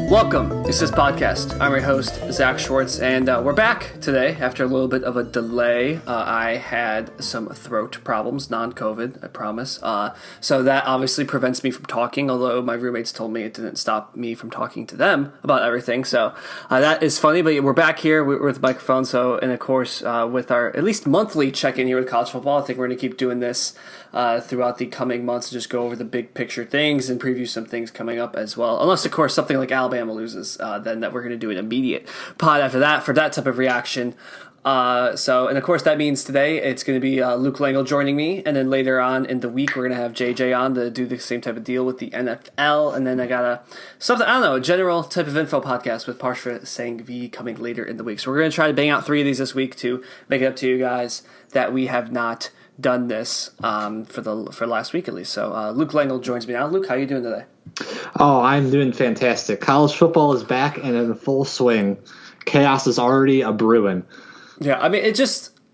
Welcome. This is Podcast. I'm your host, Zach Schwartz, and we're back today after a little bit of a delay. I had some throat problems, non-COVID, I promise. So that obviously prevents me from talking, although my roommates told me it didn't stop me from talking to them about everything. So that is funny, but we're back here with microphones. So, and of course, with our at least monthly check-in here with college football, I think we're going to keep doing this throughout the coming months to just go over the big picture things and preview some things coming up as well. Unless, of course, something like Alabama loses, then that we're going to do an immediate pod after that for that type of reaction. And of course, that means today it's going to be Luke Lengel joining me, and then later on in the week we're going to have JJ on to do the same type of deal with the NFL, and then I got a general type of info podcast with Parshva Sangvi coming later in the week. So we're going to try to bang out 3 of these this week to make it up to you guys that we have not done this for last week at least. So Luke Lengel joins me now. Luke, how are you doing today? Oh, I'm doing fantastic. College football is back and in full swing. Chaos is already a brewing. Yeah, I mean,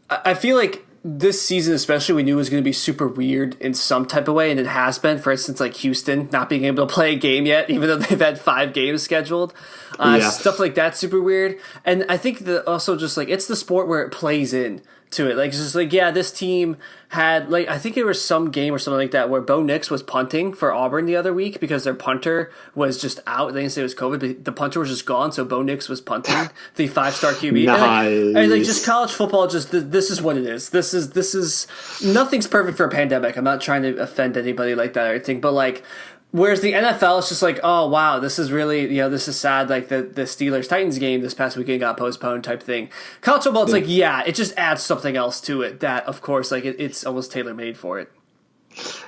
I feel like this season especially we knew it was going to be super weird in some type of way, and it has been. For instance, like Houston not being able to play a game yet, even though they've had 5 games scheduled. Stuff like that's super weird. And I think that also just like it's the sport where it plays in to it. Like, it's just like, yeah, this team had, like, I think there was some game or something like that where Bo Nix was punting for Auburn the other week because their punter was just out. They didn't say it was COVID, but the punter was just gone, so Bo Nix was punting, the 5-star QB. Nice. And like just college football, just this is what it is. This is nothing's perfect for a pandemic. I'm not trying to offend anybody like that or anything, but like, whereas the NFL is just like, oh, wow, this is really, this is sad. Like the Steelers-Titans game this past weekend got postponed type thing. College football, it's like, yeah, it just adds something else to it that, of course, like it's almost tailor-made for it.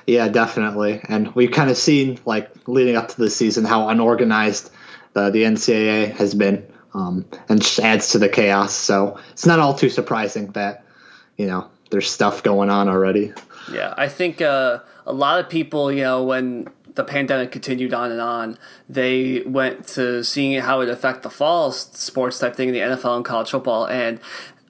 Yeah, definitely. And we've kind of seen, like, leading up to the season, how unorganized the NCAA has been, and just adds to the chaos. So it's not all too surprising that, there's stuff going on already. Yeah, I think a lot of people, when the pandemic continued on, they went to seeing how it affect the fall sports type thing in the NFL and college football. And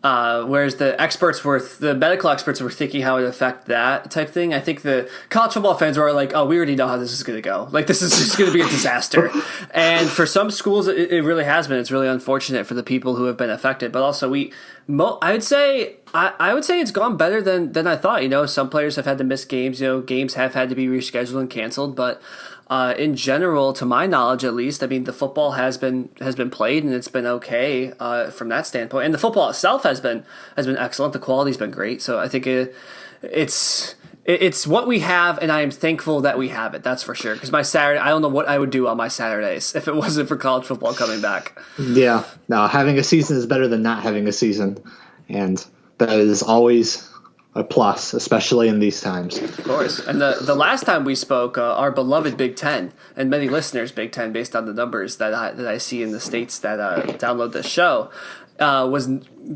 whereas the medical experts were thinking how it affect that type thing, I think the college football fans were like, oh, we already know how this is going to go. Like, this is just going to be a disaster. And for some schools, it really has been. It's really unfortunate for the people who have been affected. But also, I would say it's gone better than I thought. Some players have had to miss games. Games have had to be rescheduled and canceled. But in general, to my knowledge at least, I mean, the football has been played and it's been okay from that standpoint. And the football itself has been excellent. The quality's been great. So I think it's what we have, and I am thankful that we have it. That's for sure. Because my Saturday, I don't know what I would do on my Saturdays if it wasn't for college football coming back. Yeah, no, having a season is better than not having a season, and that is always a plus, especially in these times. Of course. And the last time we spoke, our beloved Big Ten, and many listeners Big Ten, based on the numbers that I see in the states that download this show, was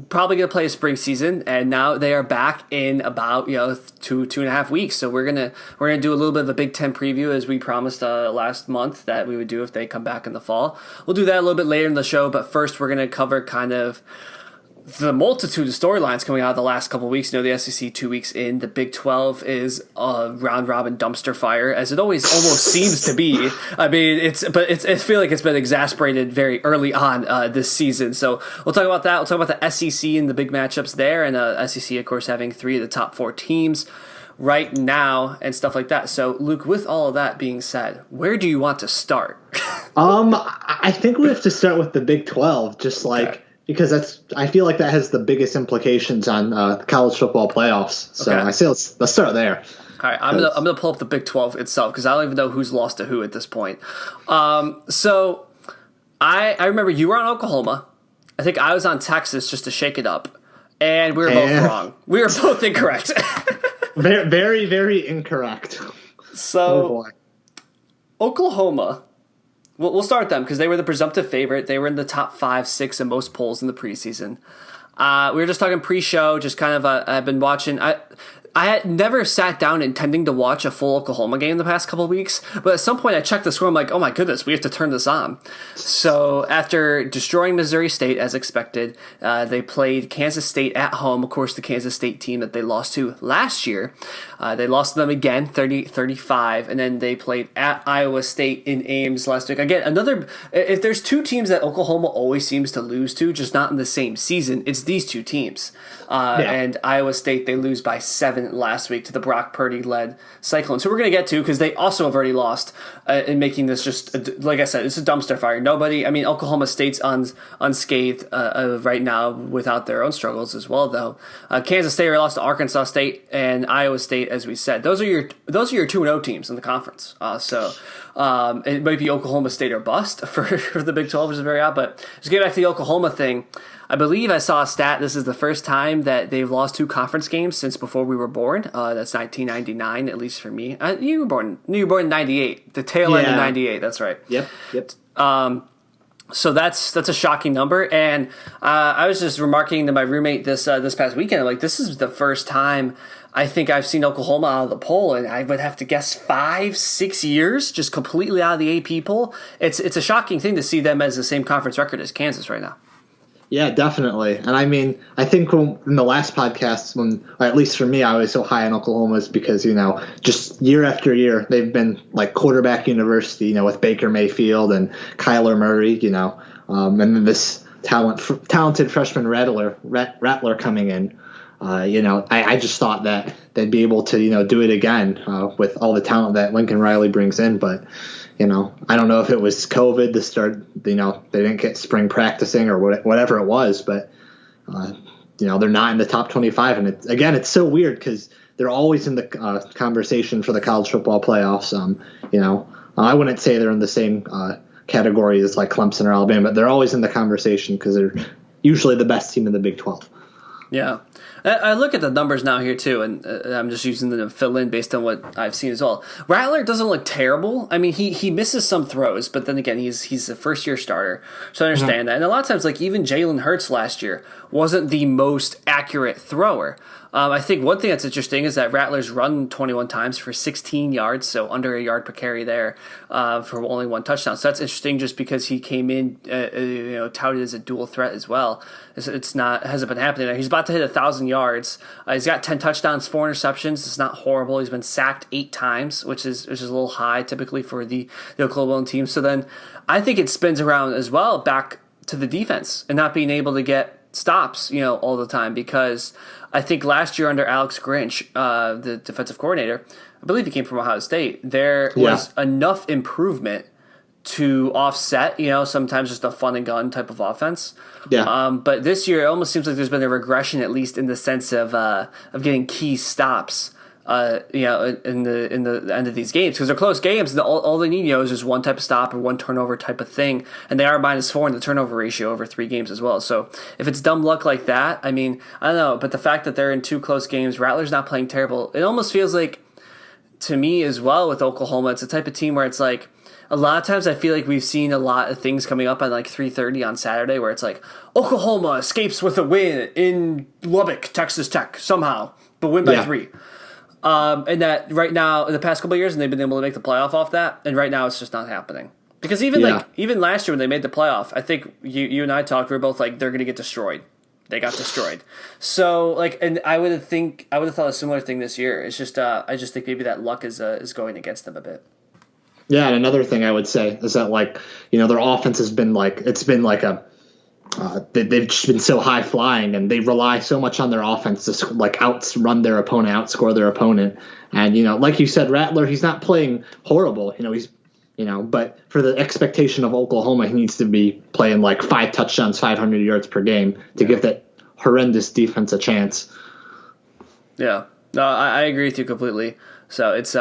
probably going to play a spring season, and now they are back in about 2.5 weeks. So we're gonna do a little bit of a Big Ten preview as we promised last month that we would do if they come back in the fall. We'll do that a little bit later in the show, but first we're gonna cover kind of the multitude of storylines coming out of the last couple of weeks. The SEC 2 weeks in. The Big 12 is a round-robin dumpster fire, as it always almost seems to be. I mean, I feel like it's been exasperated very early on this season. So we'll talk about that. We'll talk about the SEC and the big matchups there, and SEC, of course, having 3 of the top 4 teams right now and stuff like that. So, Luke, with all of that being said, where do you want to start? I think we have to start with the Big 12, just like... Okay. Because I feel like that has the biggest implications on the college football playoffs. So okay. I say let's start there. All right, I'm gonna pull up the Big 12 itself because I don't even know who's lost to who at this point. So I remember you were on Oklahoma. I think I was on Texas just to shake it up, and we were both wrong. We were both incorrect. Very, very, very incorrect. So oh boy. Oklahoma. We'll start with them because they were the presumptive favorite. They were in the top 5, 6 in most polls in the preseason. We were just talking pre-show, just kind of I've been watching. I had never sat down intending to watch a full Oklahoma game the past couple of weeks, but at some point I checked the score. I'm like, oh my goodness, we have to turn this on. So after destroying Missouri State as expected, they played Kansas State at home. Of course, the Kansas State team that they lost to last year. They lost to them again, 30-35, and then they played at Iowa State in Ames last week. Again, if there's two teams that Oklahoma always seems to lose to, just not in the same season, it's these two teams. And Iowa State, they lose by 7 last week to the Brock Purdy-led Cyclones, who we're going to get to because they also have already lost in making this just, like I said, it's a dumpster fire. Oklahoma State's unscathed right now without their own struggles as well, though. Kansas State lost to Arkansas State and Iowa State, as we said. Those are your 2-0 teams in the conference. It might be Oklahoma State or bust for the Big 12, which is very odd. But just get back to the Oklahoma thing. I believe I saw a stat. This is the first time that they've lost 2 conference games since before we were born. That's 1999, at least for me. You were born in 98, the tail end of 98. That's right. Yep. So that's a shocking number. And I was just remarking to my roommate this past weekend, like, this is the first time I think I've seen Oklahoma out of the poll, and I would have to guess 5-6 years, just completely out of the AP poll. It's a shocking thing to see them as the same conference record as Kansas right now. Yeah, definitely. And I think in the last podcast, at least for me, I was so high on Oklahoma is because, just year after year, they've been like quarterback university, with Baker Mayfield and Kyler Murray, and then this talented freshman Rattler coming in. I just thought that they'd be able to, do it again with all the talent that Lincoln Riley brings in. But, I don't know if it was COVID to start, they didn't get spring practicing or whatever it was. But, they're not in the top 25. And it's so weird because they're always in the conversation for the college football playoffs. I wouldn't say they're in the same category as like Clemson or Alabama, but they're always in the conversation because they're usually the best team in the Big 12. Yeah. I look at the numbers now here, too, and I'm just using them to fill in based on what I've seen as well. Rattler doesn't look terrible. I mean, he misses some throws, but then again, he's a first-year starter, so I understand that. And a lot of times, like, even Jalen Hurts last year wasn't the most accurate thrower. I think one thing that's interesting is that Rattler's run 21 times for 16 yards, so under a yard per carry there for only 1 touchdown. So that's interesting just because he came in, touted as a dual threat as well. Hasn't been happening there. He's about to hit 1,000 yards. He's got 10 touchdowns, 4 interceptions. It's not horrible. He's been sacked 8 times, which is a little high typically for the Oklahoma team. So then I think it spins around as well back to the defense and not being able to get stops, all the time, because I think last year under Alex Grinch, the defensive coordinator, I believe he came from Ohio State, there was enough improvement to offset, sometimes just a fun and gun type of offense. Yeah. But this year it almost seems like there's been a regression, at least in the sense of getting key stops. In the end of these games, because they're close games, and all they need, is just one type of stop or one turnover type of thing, and they are -4 in the turnover ratio over 3 games as well. So if it's dumb luck like that, I mean, I don't know, but the fact that they're in 2 close games, Rattler's not playing terrible, it almost feels like, to me as well with Oklahoma, it's a type of team where it's like, a lot of times I feel like we've seen a lot of things coming up at like 3:30 on Saturday where it's like, Oklahoma escapes with a win in Lubbock, Texas Tech, somehow, but win by 3. And that right now, in the past couple of years, and they've been able to make the playoff off that, and right now it's just not happening. Because even last year when they made the playoff, I think you and I talked, we were both like, they're going to get destroyed. They got destroyed. So, and I would have thought a similar thing this year. It's just, I just think maybe that luck is going against them a bit. Yeah, and another thing I would say is that, like, their offense has been like, it's been like they've just been so high flying, and they rely so much on their offense to like outrun their opponent, outscore their opponent. And like you said, Rattler, he's not playing horrible. He's but for the expectation of Oklahoma, he needs to be playing like 5 touchdowns, 500 yards per game to give that horrendous defense a chance. Yeah, no, I agree with you completely. So it's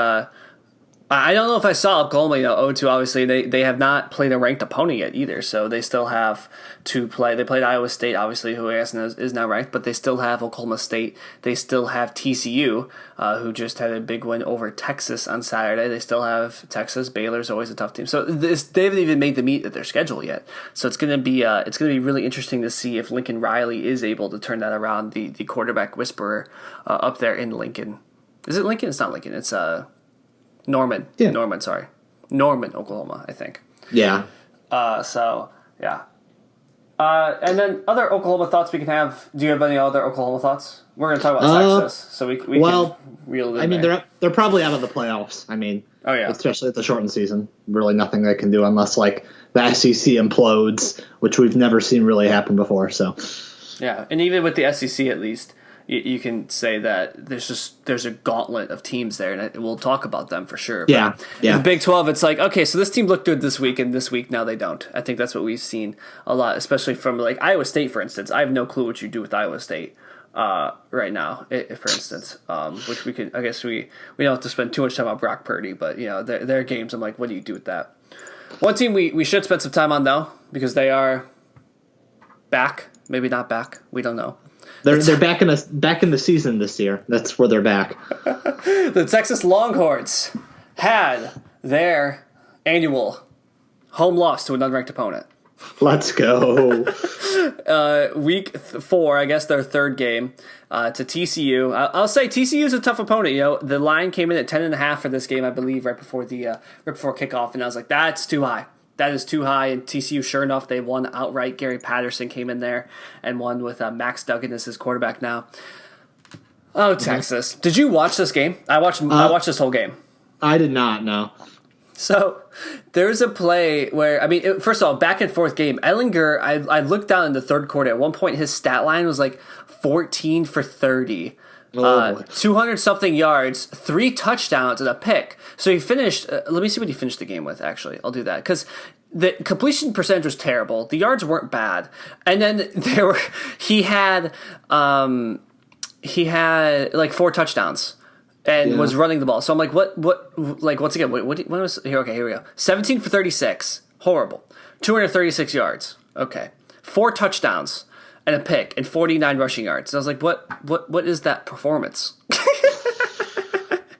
I don't know if I saw Oklahoma, 0-2, obviously. They have not played a ranked opponent yet either, so they still have to play. They played Iowa State, obviously, who I guess is now ranked, but they still have Oklahoma State. They still have TCU, who just had a big win over Texas on Saturday. They still have Texas. Baylor's always a tough team. So they haven't even made the meat of their schedule yet. So it's going to be really interesting to see if Lincoln Riley is able to turn that around, the quarterback whisperer up there in Lincoln. Is it Lincoln? It's not Lincoln. It's Norman. Yeah. Norman, sorry. Norman, Oklahoma, I think. Yeah. So, yeah. And then other Oklahoma thoughts we can have. Do you have any other Oklahoma thoughts? We're going to talk about Texas, so we can reel it in. I mean, they're probably out of the playoffs. I mean, especially at the shortened season. Really nothing they can do unless, like, the SEC implodes, which we've never seen really happen before. So, yeah, and even with the SEC, at least, you can say that there's a gauntlet of teams there, and we'll talk about them for sure. Yeah. The Big 12, it's like, okay, so this team looked good this week, and this week now they don't. I think that's what we've seen a lot, especially from like Iowa State, for instance. I have no clue what you do with Iowa State right now, for instance. Which we could, I guess we don't have to spend too much time on Brock Purdy, but their games, I'm like, what do you do with that? One team we should spend some time on though, because they are back, maybe not back, we don't know. They're back in the season this year. That's where they're back. The Texas Longhorns had their annual home loss to an unranked opponent. Let's go. Week 4, I guess their third game to TCU. I'll say TCU is a tough opponent. The line came in at 10.5 for this game, I believe, right before kickoff, and I was like, that's too high. That is too high, and TCU, sure enough, they won outright. Gary Patterson came in there and won with Max Duggan as his quarterback now. Oh, Texas. Did you watch this game? I watched this whole game. I did not, no. So there's a play where, first of all, back and forth game. Ellinger, I looked down in the third quarter. At one point, his stat line was like 14 for 30. 200-something yards, 3 touchdowns, and a pick. So he finished let me see what he finished the game with, actually. I'll do that. Because the completion percentage was terrible. The yards weren't bad. And then he had like 4 touchdowns and was running the ball. So I'm like, what once again, what was here? Okay, here we go. 17 for 36. Horrible. 236 yards. Okay. 4 touchdowns and a pick and 49 rushing yards. And I was like, what is that performance?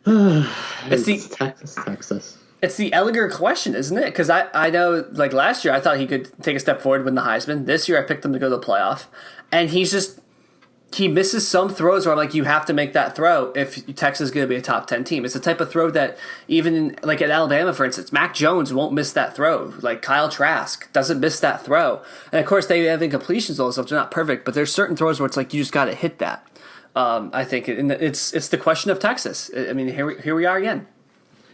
It's Texas. It's the Ellinger question, isn't it? Because I know, like, last year I thought he could take a step forward, win the Heisman. This year I picked him to go to the playoff. And he misses some throws where I'm like, you have to make that throw if Texas is going to be a top 10 team. It's the type of throw that even like at Alabama, for instance, Mac Jones won't miss that throw. Like Kyle Trask doesn't miss that throw. And of course they have incompletions, all stuff. They're not perfect, but there's certain throws where it's like you just got to hit that. I think it's the question of Texas. I mean, here we are again.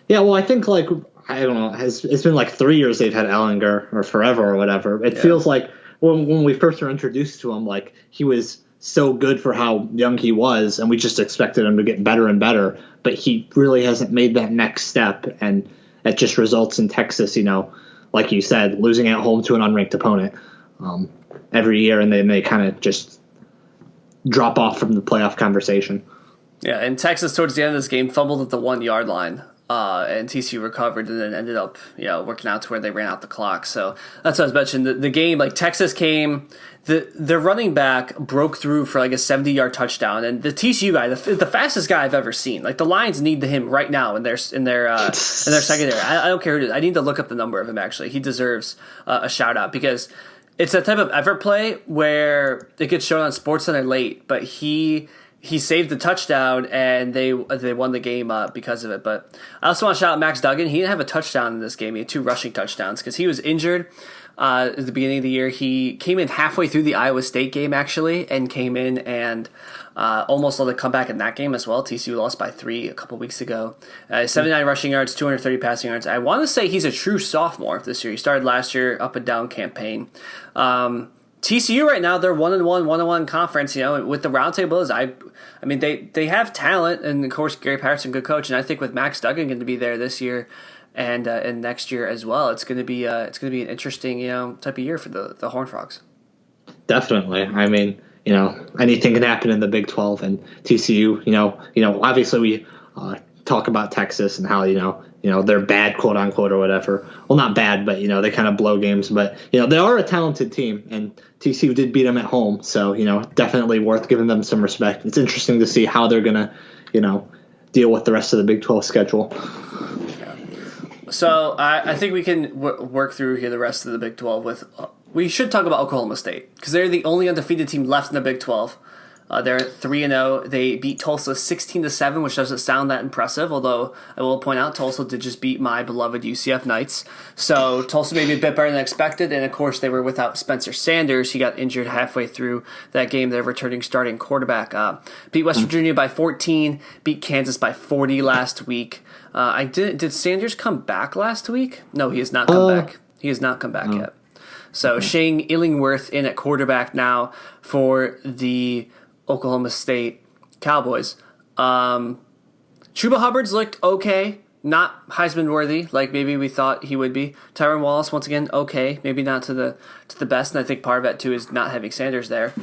Yeah, well, I think like I don't know. It's been like 3 years they've had Ellinger or forever or whatever. It feels like when we first were introduced to him, like he was so good for how young he was, and we just expected him to get better and better. But he really hasn't made that next step, and it just results in Texas, like you said, losing at home to an unranked opponent every year, and then they kind of just drop off from the playoff conversation. Yeah, and Texas towards the end of this game fumbled at the 1 yard line. And TCU recovered and then ended up, working out to where they ran out the clock. So that's what I was mentioning. The game, like Texas came, their running back broke through for like a 70-yard touchdown, and the TCU guy, the fastest guy I've ever seen. Like the Lions need him right now in their secondary. I don't care who it is. I need to look up the number of him. Actually, he deserves a shout out because it's a type of effort play where it gets shown on SportsCenter late, but he saved the touchdown, and they won the game because of it. But I also want to shout out Max Duggan. He didn't have a touchdown in this game. He had 2 rushing touchdowns because he was injured at the beginning of the year. He came in halfway through the Iowa State game, actually, and came in and almost let it come back in that game as well. TCU lost by 3 a couple weeks ago. 79 rushing yards, 230 passing yards. I want to say he's a true sophomore this year. He started last year, up and down campaign. TCU right now, they're 1-1, 1-1 conference. With the roundtable I mean, they have talent, and of course Gary Patterson, good coach, and I think with Max Duggan going to be there this year and next year as well, it's going to be an interesting type of year for the Horned Frogs. Definitely. I mean, anything can happen in the Big 12 and TCU. Obviously we talk about Texas and how they're bad, quote unquote, or whatever. Well, not bad, but they kind of blow games. But they are a talented team, and TCU did beat them at home. So definitely worth giving them some respect. It's interesting to see how they're gonna deal with the rest of the Big 12 schedule. Yeah. So I think we can work through here the rest of the Big 12 with. We should talk about Oklahoma State because they're the only undefeated team left in the Big 12. They're 3-0. They beat Tulsa 16-7, which doesn't sound that impressive, although I will point out Tulsa did just beat my beloved UCF Knights. So Tulsa may be a bit better than expected, and of course they were without Spencer Sanders. He got injured halfway through that game. Their returning starting quarterback beat West Virginia by 14, beat Kansas by 40 last week. Did Sanders come back last week? No, he has not come back. He has not come back yet. So Shane Illingworth in at quarterback now for the Oklahoma State Cowboys. Chuba Hubbard's looked okay, not Heisman worthy like maybe we thought he would be. Tyron Wallace once again okay, maybe not to the best, and I think part of that too is not having Sanders there.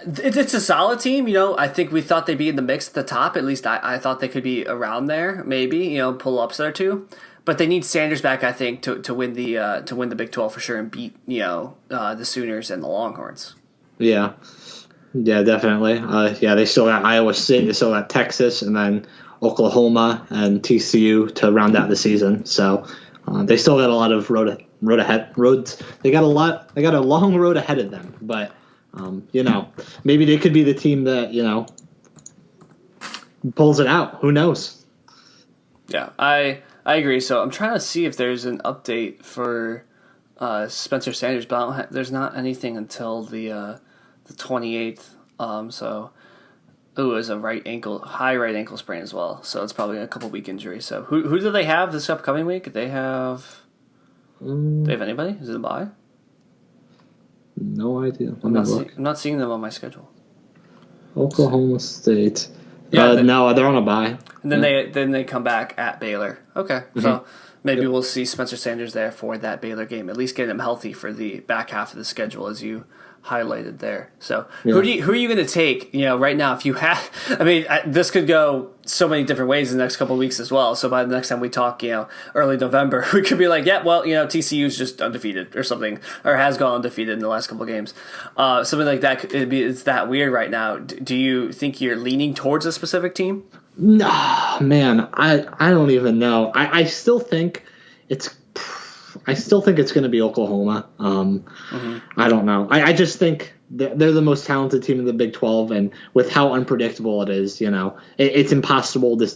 It's a solid team, I think we thought they'd be in the mix at the top. At least I thought they could be around there, maybe pull upset or two. But they need Sanders back, I think, to win the Big 12 for sure and beat the Sooners and the Longhorns. Yeah, definitely. They still got Iowa State, they still got Texas, and then Oklahoma and TCU to round out the season. So they still got a lot of road ahead. They got a long road ahead of them. But maybe they could be the team that pulls it out. Who knows? Yeah, I agree. So I'm trying to see if there's an update for Spencer Sanders, but there's not anything until the 28th. It was a high right ankle sprain as well. So it's probably a couple week injury. So who do they have this upcoming week? They have anybody? Is it a bye? No idea. I'm not seeing them on my schedule. Oklahoma State. No, they're on a bye. And then they come back at Baylor. Okay, so maybe we'll see Spencer Sanders there for that Baylor game. At least get him healthy for the back half of the schedule, as you highlighted there. So who are you going to take? Right now, if you have, this could go so many different ways in the next couple of weeks as well. So by the next time we talk, early November, we could be like, TCU's just undefeated or something, or has gone undefeated in the last couple of games. Something like that. It's that weird right now. Do you think you're leaning towards a specific team? No, man, I don't even know. I still think it's going to be Oklahoma. I don't know. I just think they're the most talented team in the Big 12, and with how unpredictable it is, it's impossible to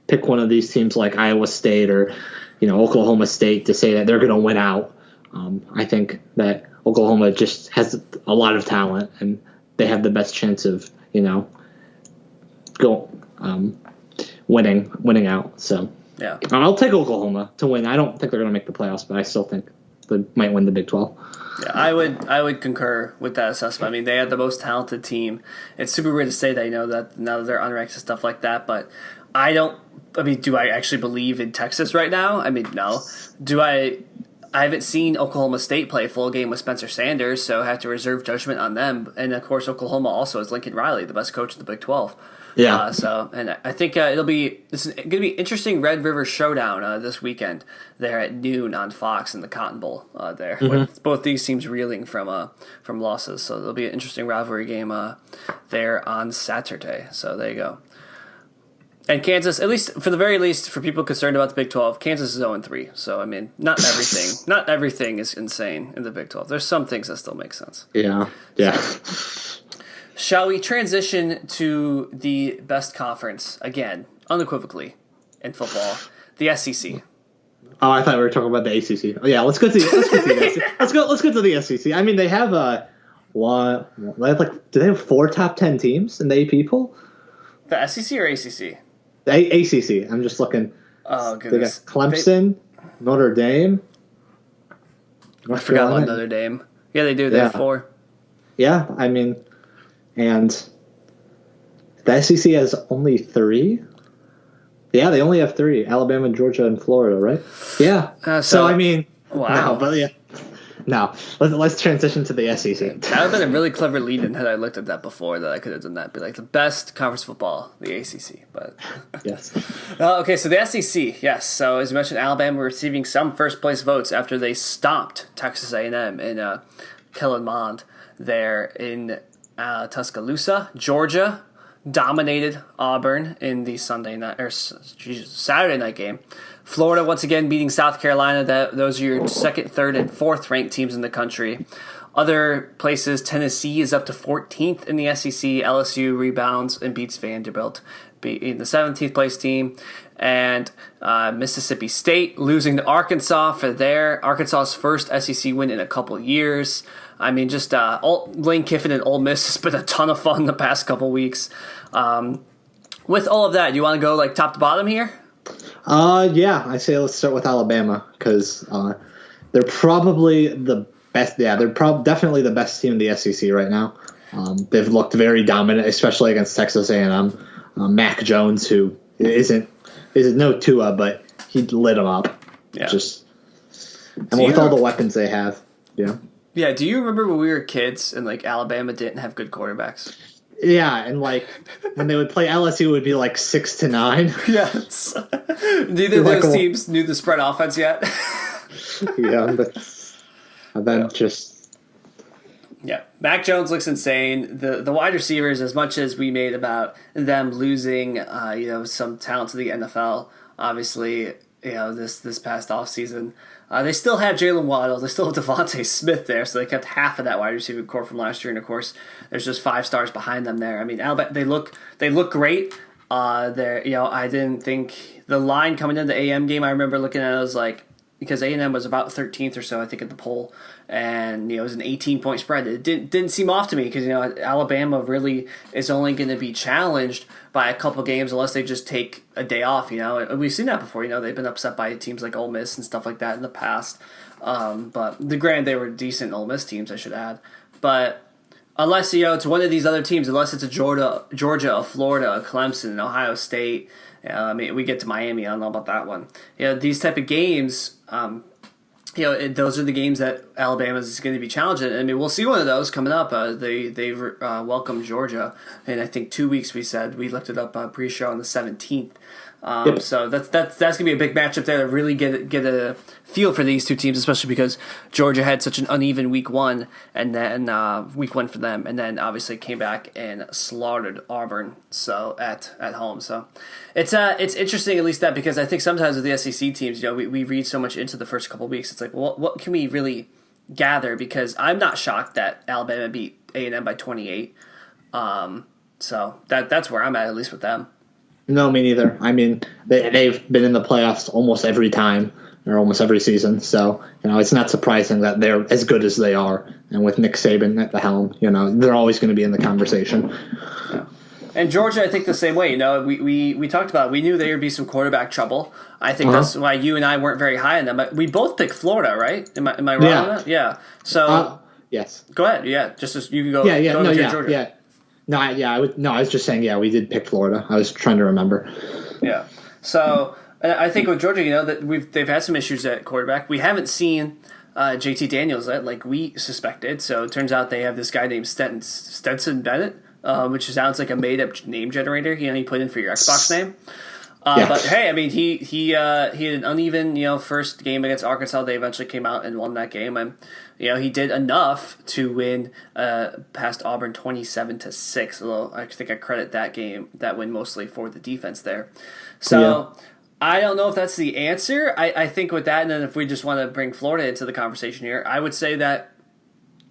pick one of these teams like Iowa State or, Oklahoma State to say that they're going to win out. I think that Oklahoma just has a lot of talent, and they have the best chance of, winning out. So yeah, I'll take Oklahoma to win. I don't think they're going to make the playoffs, but I still think they might win the Big 12. Yeah, I would concur with that assessment. They have the most talented team. It's super weird to say that, that now that they're unranked and stuff like that, but do I actually believe in Texas right now? No. I haven't seen Oklahoma State play a full game with Spencer Sanders, so I have to reserve judgment on them. And of course, Oklahoma also has Lincoln Riley, the best coach in the Big 12. Yeah. And I think this is going to be interesting Red River Showdown this weekend there at noon on Fox in the Cotton Bowl there. With both these teams reeling from losses. So there'll be an interesting rivalry game there on Saturday. So there you go. And Kansas, at least for the very least, for people concerned about the Big 12, Kansas is 0-3. So not everything is insane in the Big 12. There's some things that still make sense. Yeah. Shall we transition to the best conference again, unequivocally, in football, the SEC? Oh, I thought we were talking about the ACC. Oh, yeah, let's go to the SEC. Let's go to the SEC. They have do they have 4 top 10 teams in the AP poll? The SEC or ACC? The ACC. I'm just looking. Oh goodness. They got Clemson, Notre Dame. I forgot about Notre Dame. Yeah, they do. They have 4. Yeah, and the SEC has only 3. Yeah, they only have 3: Alabama, Georgia, and Florida, right? Yeah. Wow. No. Let's transition to the SEC. That would have been a really clever lead-in had I looked at that before. That I could have done that. Be like the best conference football, the ACC. But yes. Okay, so the SEC, yes. So as you mentioned, Alabama receiving some first-place votes after they stomped Texas A&M in Kellen Mond there in Tuscaloosa. Georgia dominated Auburn in the Saturday night game. Florida once again beating South Carolina. Those are your second, third, and fourth ranked teams in the country. Other places, Tennessee is up to 14th in the SEC. LSU rebounds and beats Vanderbilt, being the 17th place team. And Mississippi State losing to Arkansas for Arkansas's first SEC win in a couple years. I mean, just Lane Kiffin and Ole Miss has been a ton of fun the past couple weeks. With all of that, you want to go like top to bottom here? Yeah, I say let's start with Alabama because they're probably the best. Yeah, they're definitely the best team in the SEC right now. They've looked very dominant, especially against Texas A&M. Mac Jones, who isn't no Tua, but he lit them up. Yeah. With all the weapons they have. Yeah. Yeah. Do you remember when we were kids and like Alabama didn't have good quarterbacks? Yeah, and like when they would play LSU, it would be like 6-9. Yes. Neither of those teams knew the spread offense yet. Yeah, Yeah, Mac Jones looks insane. The wide receivers, as much as we made about them losing, some talent to the NFL, obviously, this past offseason, they still have Jalen Waddle. They still have Devontae Smith there, so they kept half of that wide receiver core from last year. And of course, there's just 5 stars behind them there. I mean, Alabama, they look great. I didn't think the line coming into the AM game. I remember looking at it, I was like, because A&M was about 13th or so, I think, at the poll, and it was an 18-point spread. It didn't seem off to me because Alabama really is only going to be challenged by a couple games unless they just take a day off. We've seen that before. They've been upset by teams like Ole Miss and stuff like that in the past. But they were decent Ole Miss teams, I should add. But unless it's one of these other teams, unless it's a Georgia, a Florida, a Clemson, an Ohio State. We get to Miami. I don't know about that one. These type of games. Those are the games that Alabama is going to be challenging. I mean, we'll see one of those coming up. They welcome Georgia in, I think, 2 weeks. We looked it up pre-show on the 17th. Yep. So that's going to be a big matchup there to really get a feel for these two teams, especially because Georgia had such an uneven week 1, and then week 1 for them, and then obviously came back and slaughtered Auburn at home. So it's interesting, at least that, because I think sometimes with the SEC teams, we read so much into the first couple of weeks. It's like, well, what can we really gather? Because I'm not shocked that Alabama beat A&M by 28. So that's where I'm at least with them. No, me neither. I mean, they've been in the playoffs almost every time or almost every season. So, it's not surprising that they're as good as they are. And with Nick Saban at the helm, they're always going to be in the conversation. Yeah. And Georgia, I think the same way. We talked about it. We knew there would be some quarterback trouble. I think that's why you and I weren't very high on them. We both picked Florida, right? Am I wrong on that? Yeah. So yes. Go ahead. Yeah, just as you can go. Georgia. Yeah. I was just saying, we did pick Florida. I was trying to remember. Yeah. So I think with Georgia, that they've had some issues at quarterback. We haven't seen JT Daniels like we suspected. So it turns out they have this guy named Stetson Bennett, which sounds like a made-up name generator. He put in for your Xbox name. But hey, I mean, he had an uneven first game against Arkansas. They eventually came out and won that game, and he did enough to win past Auburn 27-6. Although I think I credit that win mostly for the defense there. So I don't know if that's the answer. I think with that, and then if we just want to bring Florida into the conversation here, I would say that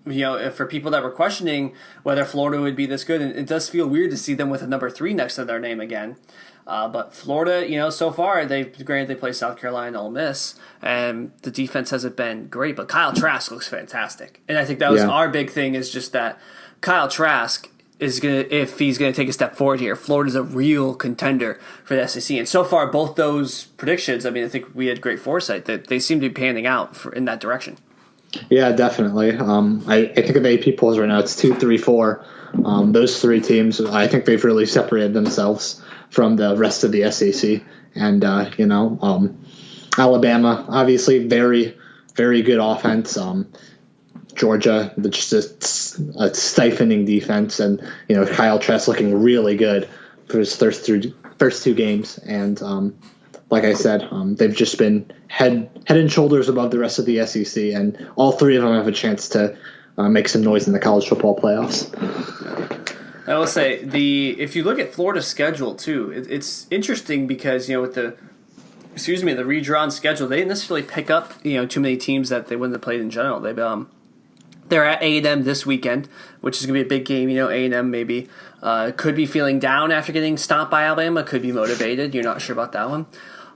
for people that were questioning whether Florida would be this good, and it does feel weird to see them with a number 3 next to their name again. But Florida, so far, they play South Carolina and Ole Miss, and the defense hasn't been great. But Kyle Trask looks fantastic, and I think that was our big thing, is just that Kyle Trask is if he's gonna take a step forward here, Florida's a real contender for the SEC. And so far, both those predictions, I mean, I think we had great foresight that they seem to be panning out in that direction. Yeah, definitely. I think of the AP polls right now, it's 2, 3, 4. Those 3 teams, I think they've really separated themselves from the rest of the SEC. And, Alabama, obviously, very, very good offense. Georgia, just a stifling defense. And, Kyle Trask looking really good for his first 2 games. And, like I said, they've just been head and shoulders above the rest of the SEC. And all 3 of them have a chance to make some noise in the college football playoffs. I will say if you look at Florida's schedule too, it's interesting because with the redrawn schedule, they didn't necessarily pick up too many teams that they wouldn't have played in general. They're at A&M this weekend, which is going to be a big game. A&M maybe could be feeling down after getting stomped by Alabama, could be motivated. You're not sure about that one.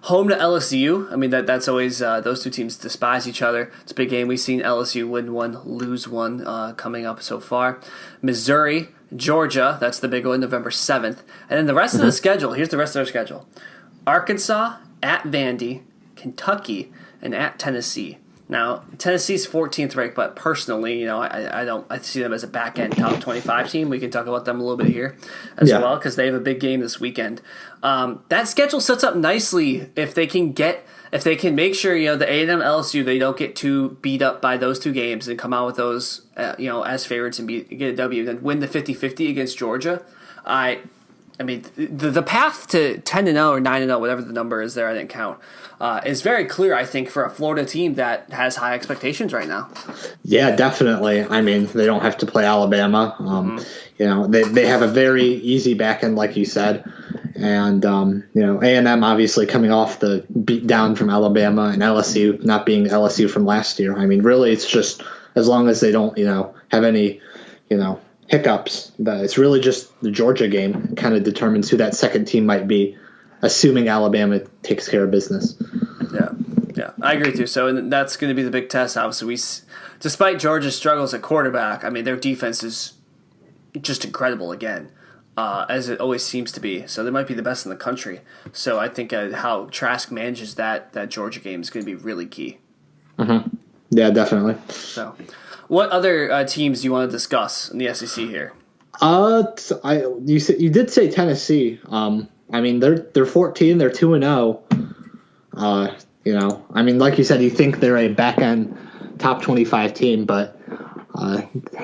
Home to LSU. I mean, that's always those two teams despise each other. It's a big game. We've seen LSU win one, lose one coming up so far. Missouri, Georgia. That's the big one, November 7th. And then the rest of the schedule. Here's the rest of their schedule. Arkansas, at Vandy, Kentucky, and at Tennessee. Now, Tennessee's 14th ranked, but personally, I see them as a back-end top 25 team. We can talk about them a little bit here as well, because they have a big game this weekend. That schedule sets up nicely if they can make sure, the A&M LSU, they don't get too beat up by those two games and come out with those, as favorites and get a W, then win the 50-50 against Georgia. I mean, the path to 10-0 or 9-0, whatever the number is there, I didn't count, is very clear, I think, for a Florida team that has high expectations right now. Yeah, definitely. I mean, they don't have to play Alabama. They have a very easy back end, like you said. And, A&M obviously coming off the beat down from Alabama, and LSU not being LSU from last year. I mean, really, it's just as long as they don't, have any, hiccups. It's really just the Georgia game kind of determines who that second team might be, assuming Alabama takes care of business. Yeah, I agree too. So that's going to be the big test. Obviously, despite Georgia's struggles at quarterback, I mean, their defense is just incredible again, as it always seems to be. So they might be the best in the country. So I think how Trask manages that Georgia game is going to be really key. Mm-hmm. Yeah, definitely. So, what other teams do you want to discuss in the SEC here? You did say Tennessee. I mean, they're 14. They're 2-0. I mean, like you said, you think they're a back end top 25 team, but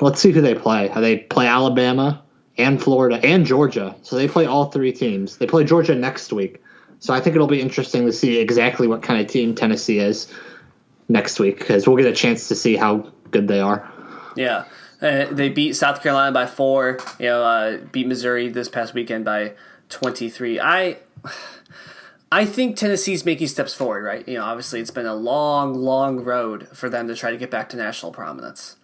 let's see who they play. They play Alabama and Florida and Georgia, so they play all three teams. They play Georgia next week, so I think it'll be interesting to see exactly what kind of team Tennessee is next week, because we'll get a chance to see how good they are. Yeah. They beat South Carolina by 4, beat Missouri this past weekend by 23. I think Tennessee's making steps forward, right? Obviously it's been a long, long road for them to try to get back to national prominence.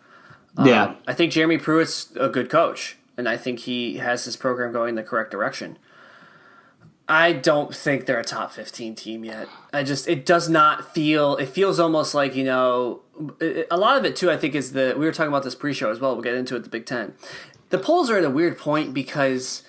I think Jeremy Pruitt's a good coach, and I think he has his program going in the correct direction. I don't think they're a top 15 team yet. It does not feel, it feels almost like, a lot of it too, I think is we were talking about this pre-show as well. We'll get into it, the Big Ten. The polls are at a weird point because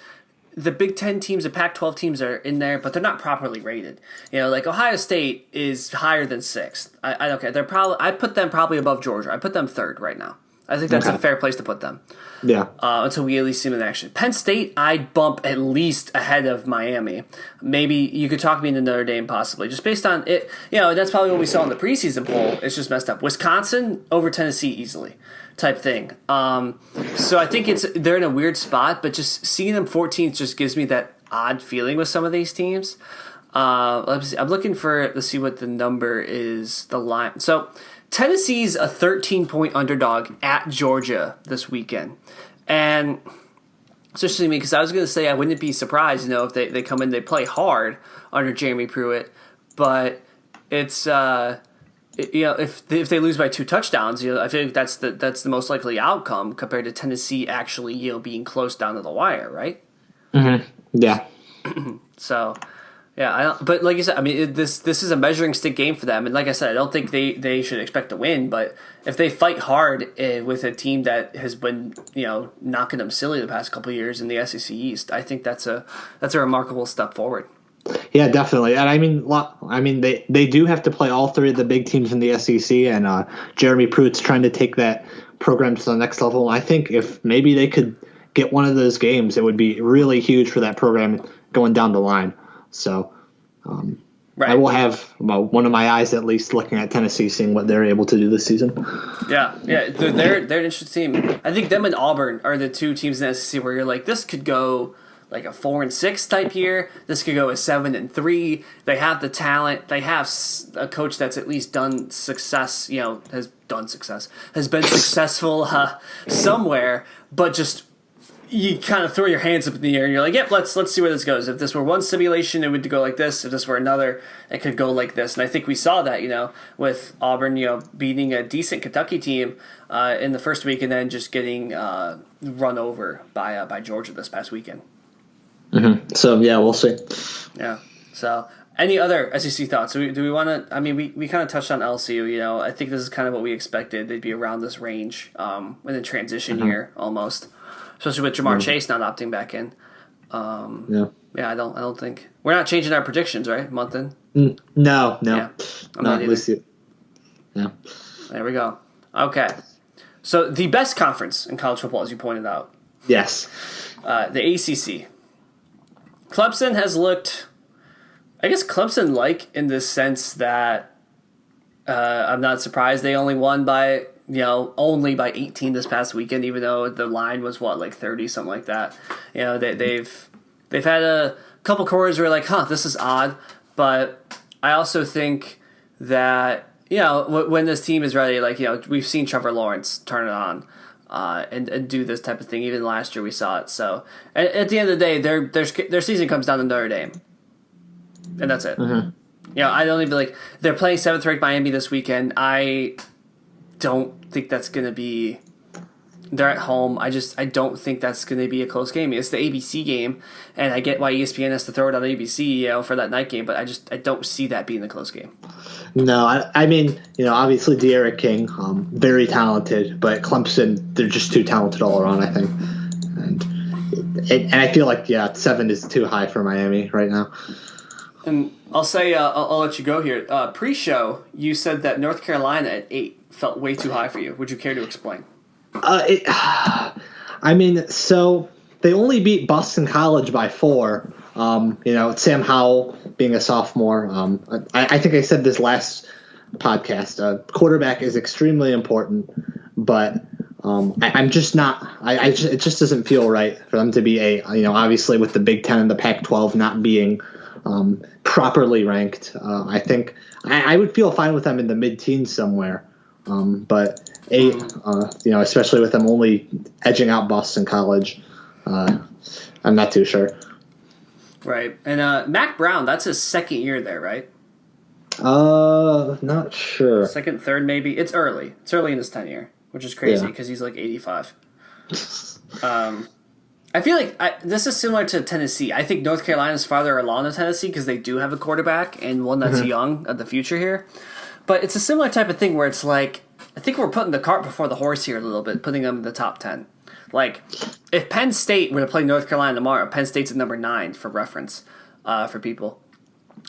the Big Ten teams, the Pac-12 teams are in there, but they're not properly rated. Like Ohio State is higher than 6th. I don't care. I put them probably above Georgia. I put them 3rd right now. I think that's a fair place to put them. Yeah. Until we at least see them in action. Penn State, I'd bump at least ahead of Miami. Maybe you could talk me into Notre Dame possibly. Just based on it, that's probably what we saw in the preseason poll. It's just messed up. Wisconsin over Tennessee easily type thing. So I think they're in a weird spot, but just seeing them 14th just gives me that odd feeling with some of these teams. Let's see. I'm looking let's see what the number is, the line. So Tennessee's a 13-point underdog at Georgia this weekend. And it's interesting to me because I was going to say I wouldn't be surprised, if they come in, they play hard under Jeremy Pruitt. But it's, if they lose by 2 touchdowns, I feel like that's the most likely outcome compared to Tennessee actually, being close down to the wire, right? Mm-hmm. Yeah. So... Yeah, but like you said, I mean, this is a measuring stick game for them, and like I said, I don't think they should expect to win. But if they fight hard with a team that has been knocking them silly the past couple of years in the SEC East, I think that's a remarkable step forward. Yeah, definitely, and I mean they do have to play all 3 of the big teams in the SEC, and Jeremy Pruitt's trying to take that program to the next level. I think if maybe they could get one of those games, it would be really huge for that program going down the line. So right. I will have one of my eyes at least looking at Tennessee, seeing what they're able to do this season. Yeah, they're an interesting team. I think them and Auburn are the 2 teams in the SEC where you're like, this could go like a 4-6 type year. This could go a 7-3. They have the talent. They have a coach that's at least done success. Has been successful somewhere, but just. you kind of throw your hands up in the air and you're like, yep, let's see where this goes. If this were one simulation, it would go like this. If this were another, it could go like this. And I think we saw that, with Auburn, beating a decent Kentucky team in the first week and then just getting run over by Georgia this past weekend. Mm-hmm. So, yeah, we'll see. Yeah. So, any other SEC thoughts? Do we want to? I mean, we kind of touched on LSU. I think this is kind of what we expected. They'd be around this range in the transition year almost, especially with Jamar Chase not opting back in. Yeah, I don't think we're not changing our predictions, right? Month in. No. Yeah, not with you. Yeah. There we go. Okay, so the best conference in college football, as you pointed out. Yes. The ACC. Clemson has looked. I guess Clemson in the sense that I'm not surprised they only won by only by 18 this past weekend, even though the line was 30, something like that. They've had a couple quarters where this is odd, but I also think that when this team is ready, we've seen Trevor Lawrence turn it on. And do this type of thing. Even last year we saw it. So at the end of the day, their season comes down to Notre Dame. And that's it. Mm-hmm. I don't even they're playing 7th ranked Miami this weekend. I don't think that's going to be. They're at home. I don't think that's going to be a close game. It's the ABC game, and I get why ESPN has to throw it on ABC, for that night game. But I don't see that being a close game. No, I mean, obviously De'Ara King, very talented, but Clemson, they're just too talented all around, I think. And I feel 7 is too high for Miami right now. And I'll say, I'll let you go here. Pre-show, you said that North Carolina at 8 felt way too high for you. Would you care to explain? So they only beat Boston College by 4. Sam Howell being a sophomore. I think I said this last podcast. Quarterback is extremely important, but I'm just not. It just doesn't feel right for them to be obviously with the Big Ten and the Pac-12 not being properly ranked. I think I would feel fine with them in the mid-teens somewhere, but 8, especially with them only edging out Boston College, I'm not too sure. Right. And Mac Brown, that's his second year there, right? Not sure. Second, third, maybe. It's early. It's early in his tenure, which is crazy because he's 85. I feel this is similar to Tennessee. I think North Carolina's farther along than Tennessee because they do have a quarterback and one that's young of the future here. But it's a similar type of thing where it's I think we're putting the cart before the horse here a little bit, putting them in the top 10. If Penn State were to play North Carolina tomorrow, Penn State's at number 9 for reference for people.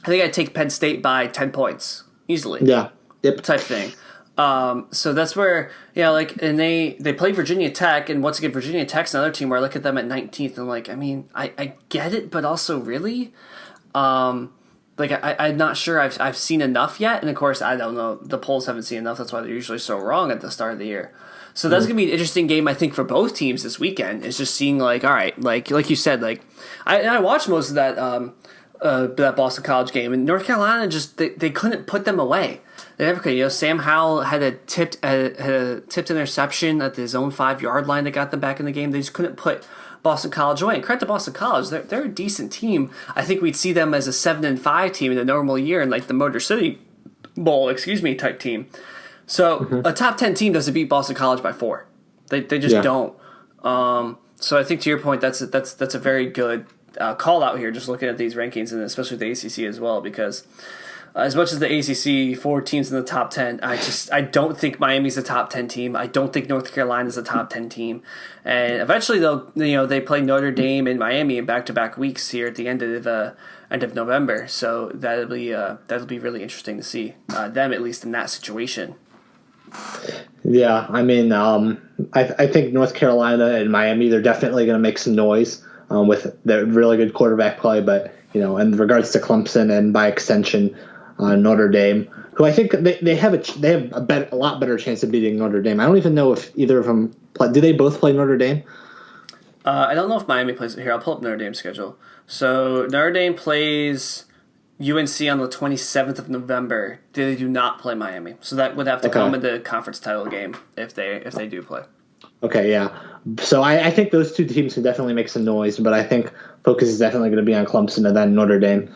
I think I'd take Penn State by 10 points easily. Yeah. Yep. Type thing. So that's where, and they play Virginia Tech, and once again, Virginia Tech's another team where I look at them at 19th, and I get it, but also really? I'm not sure I've seen enough yet, and of course, I don't know, the polls haven't seen enough, that's why they're usually so wrong at the start of the year. So that's going to be an interesting game, I think, for both teams this weekend, is just seeing, all right, like you said, I watched most of that Boston College game, and North Carolina just, they couldn't put them away. They never could. Sam Howell had a tipped interception at the zone 5-yard line that got them back in the game. They just couldn't put Boston College away. And credit to Boston College, they're a decent team. I think we'd see them as a 7-5 team in a normal year in the Motor City Bowl, type team. So a top 10 team doesn't beat Boston College by 4. They just don't. So I think to your point, that's a very good call out here. Just looking at these rankings and especially the ACC as well, because as much as the ACC 4 teams in the top 10, I don't think Miami's a top 10 team. I don't think North Carolina's a top 10 team. And eventually they play Notre Dame and Miami in back-to-back weeks here at the end of November. So that'll be really interesting to see them at least in that situation. Yeah, I think North Carolina and Miami, they're definitely going to make some noise with their really good quarterback play. But in regards to Clemson and by extension Notre Dame, who I think they have a lot better chance of beating Notre Dame. I don't even know if either of them play. Do they both play Notre Dame? I don't know if Miami plays it here. I'll pull up Notre Dame's schedule. So Notre Dame plays UNC on the 27th of November. They do not play Miami, so that would have to come in the conference title game if they do play. Okay, yeah. So I think those two teams can definitely make some noise, but I think focus is definitely going to be on Clemson and then Notre Dame.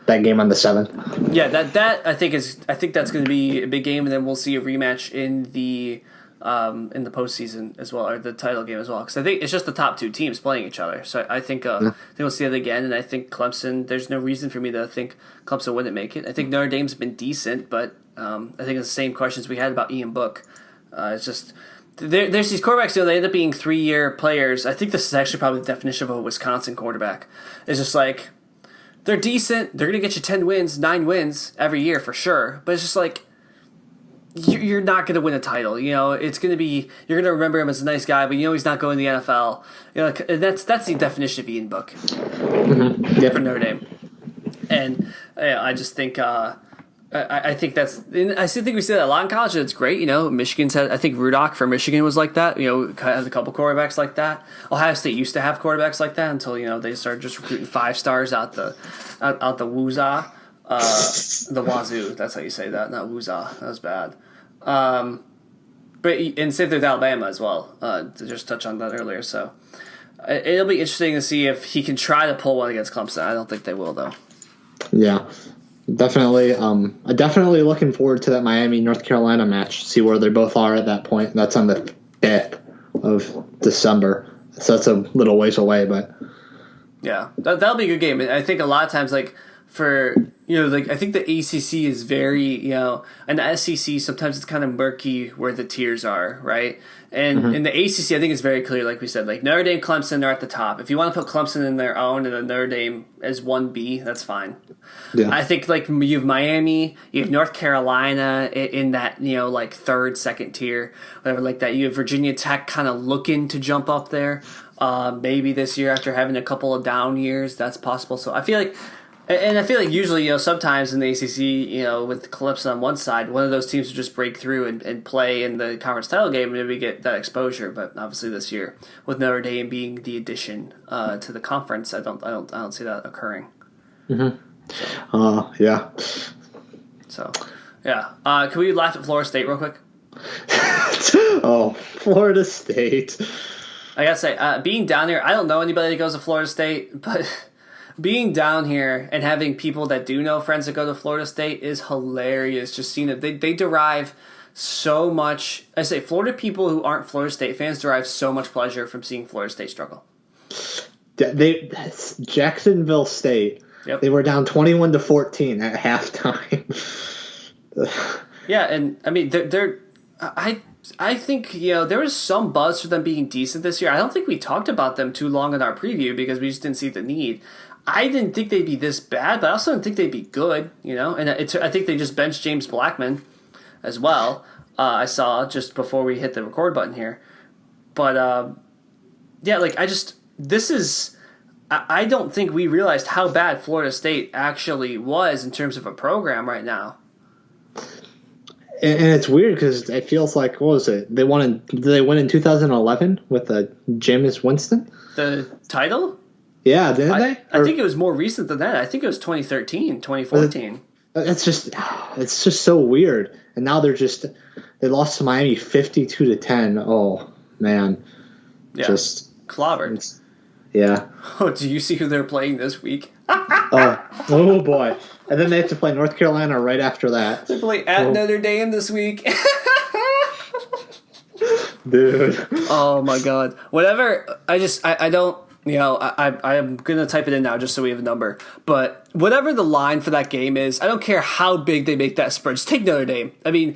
That game on the 7th. Yeah, that I think that's going to be a big game, and then we'll see a rematch in the postseason as well, or the title game as well. Because I think it's just the top two teams playing each other. So I think we'll see it again, and I think Clemson. There's no reason for me to think Clemson wouldn't make it. I think Notre Dame's been decent, but I think it's the same questions we had about Ian Book. It's just there's these quarterbacks. They end up being 3-year players. I think this is actually probably the definition of a Wisconsin quarterback. It's just like, they're decent. They're going to get you 10 wins, 9 wins every year for sure. But it's just like, you're not going to win a title. It's going to be, you're going to remember him as a nice guy, but he's not going to the NFL. That's the definition of Ian Book for Notre Dame. And I just think, I think I still think we see that a lot in college. And it's great. Michigan's had, I think Rudock for Michigan was like that. Has a couple quarterbacks like that. Ohio State used to have quarterbacks like that until they started just recruiting 5 stars out the woozah, the wazoo. That's how you say that, not woozah. That was bad. But and same thing with Alabama as well. To just touch on that earlier. So it'll be interesting to see if he can try to pull one against Clemson. I don't think they will though. Yeah. Definitely, definitely looking forward to that Miami-North Carolina match. See where they both are at that point. That's on the 5th of December, so that's a little ways away. But yeah, that'll be a good game. I think a lot of times, like for I think the ACC is very and the SEC sometimes it's kind of murky where the tiers are, right? And in the ACC, I think it's very clear, like we said, like Notre Dame, Clemson are at the top. If you want to put Clemson in their own and then Notre Dame as 1B, that's fine. Yeah. I think like you have Miami, you have North Carolina in that like 3rd, 2nd tier, whatever like that. You have Virginia Tech kind of looking to jump up there. Maybe this year after having a couple of down years, that's possible. So I feel like. And I feel like usually, sometimes in the ACC, with Clemson on one side, one of those teams would just break through and play in the conference title game, and maybe get that exposure. But obviously, this year, with Notre Dame being the addition to the conference, I don't see that occurring. Yeah. So, yeah. Can we laugh at Florida State real quick? Oh, Florida State. I gotta say, being down here, I don't know anybody that goes to Florida State, but. Being down here and having people that do know friends that go to Florida State is hilarious. Just seeing it. They derive so much. I say Florida people who aren't Florida State fans derive so much pleasure from seeing Florida State struggle. Jacksonville State. Yep. They were down 21-14 at halftime. Yeah, and I mean I think there was some buzz for them being decent this year. I don't think we talked about them too long in our preview because we just didn't see the need. I didn't think they'd be this bad, but I also didn't think they'd be good, And I think they just benched James Blackman as well. I saw just before we hit the record button here. But, yeah, like I don't think we realized how bad Florida State actually was in terms of a program right now. And it's weird because it feels like, what was it? Did they win in 2011 with Jameis Winston? The title? Yeah, didn't they? I think it was more recent than that. I think it was 2013, 2014. It's just so weird. And now they lost to Miami 52-10. Oh man, yeah, just clobbered. Yeah. Oh, do you see who they're playing this week? Oh boy! And then they have to play North Carolina right after that. They play at Notre Dame this week. Dude. Oh my God. Whatever. I don't. I'm going to type it in now just so we have a number. But whatever the line for that game is, I don't care how big they make that spread. Just take Notre Dame. I mean,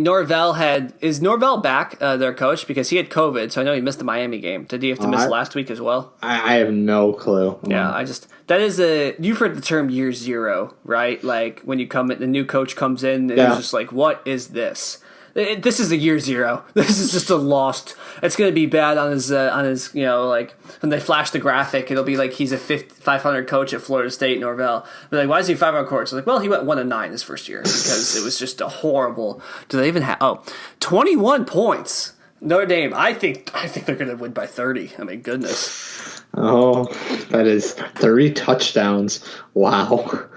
Norvell is Norvell back, their coach? Because he had COVID, so I know he missed the Miami game. Did he have to miss last week as well? I have no clue. Yeah, you've heard the term year zero, right? Like when you come in, the new coach comes in and it's just like, what is this? This is a year zero. This is just a lost. It's going to be bad on his like when they flash the graphic, it'll be like he's a 500 coach at Florida State, Norvell. But like, why is he 500 coach? Like, well, he went 1-9 his first year because it was just a horrible. Do they even have 21 points? Notre Dame. I think they're going to win by 30. I mean, goodness. Oh, that is 30 touchdowns. Wow.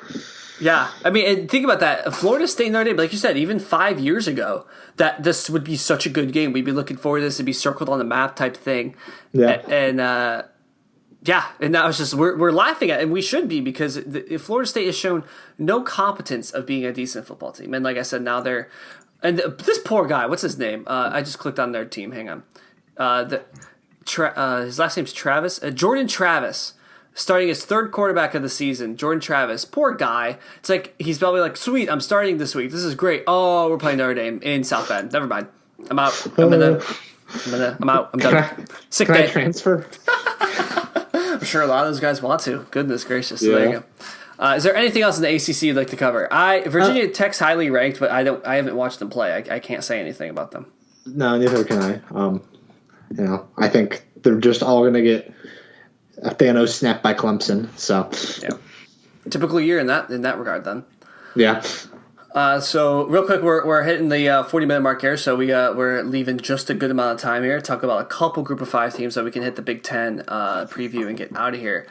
Yeah, I mean, and think about that. Florida State and Notre Dame, like you said, even 5 years ago, that this would be such a good game. We'd be looking forward to this. It'd be circled on the map type thing. Yeah. And now it's just we're laughing at it, and we should be, because Florida State has shown no competence of being a decent football team. And like I said, now they're – and this poor guy, what's his name? I just clicked on their team. Hang on. His last name's Travis. Jordan Travis. Starting his third quarterback of the season, Jordan Travis. Poor guy. It's like he's probably like, sweet, I'm starting this week. This is great. Oh, we're playing Notre Dame in South Bend. Never mind. I'm out. I'm out. I'm done. Sick day. I transfer? I'm sure a lot of those guys want to. Goodness gracious. Yeah. So there you go. Is there anything else in the ACC you'd like to cover? Virginia Tech's highly ranked, but I haven't watched them play. I can't say anything about them. No, neither can I. I think they're just all going to get a Thanos snap by Clemson. So yeah, typical year in that regard. Then yeah. So real quick, we're hitting the 40-minute mark here, so we're leaving just a good amount of time here to talk about a couple Group of 5 teams so we can hit the Big Ten preview and get out of here.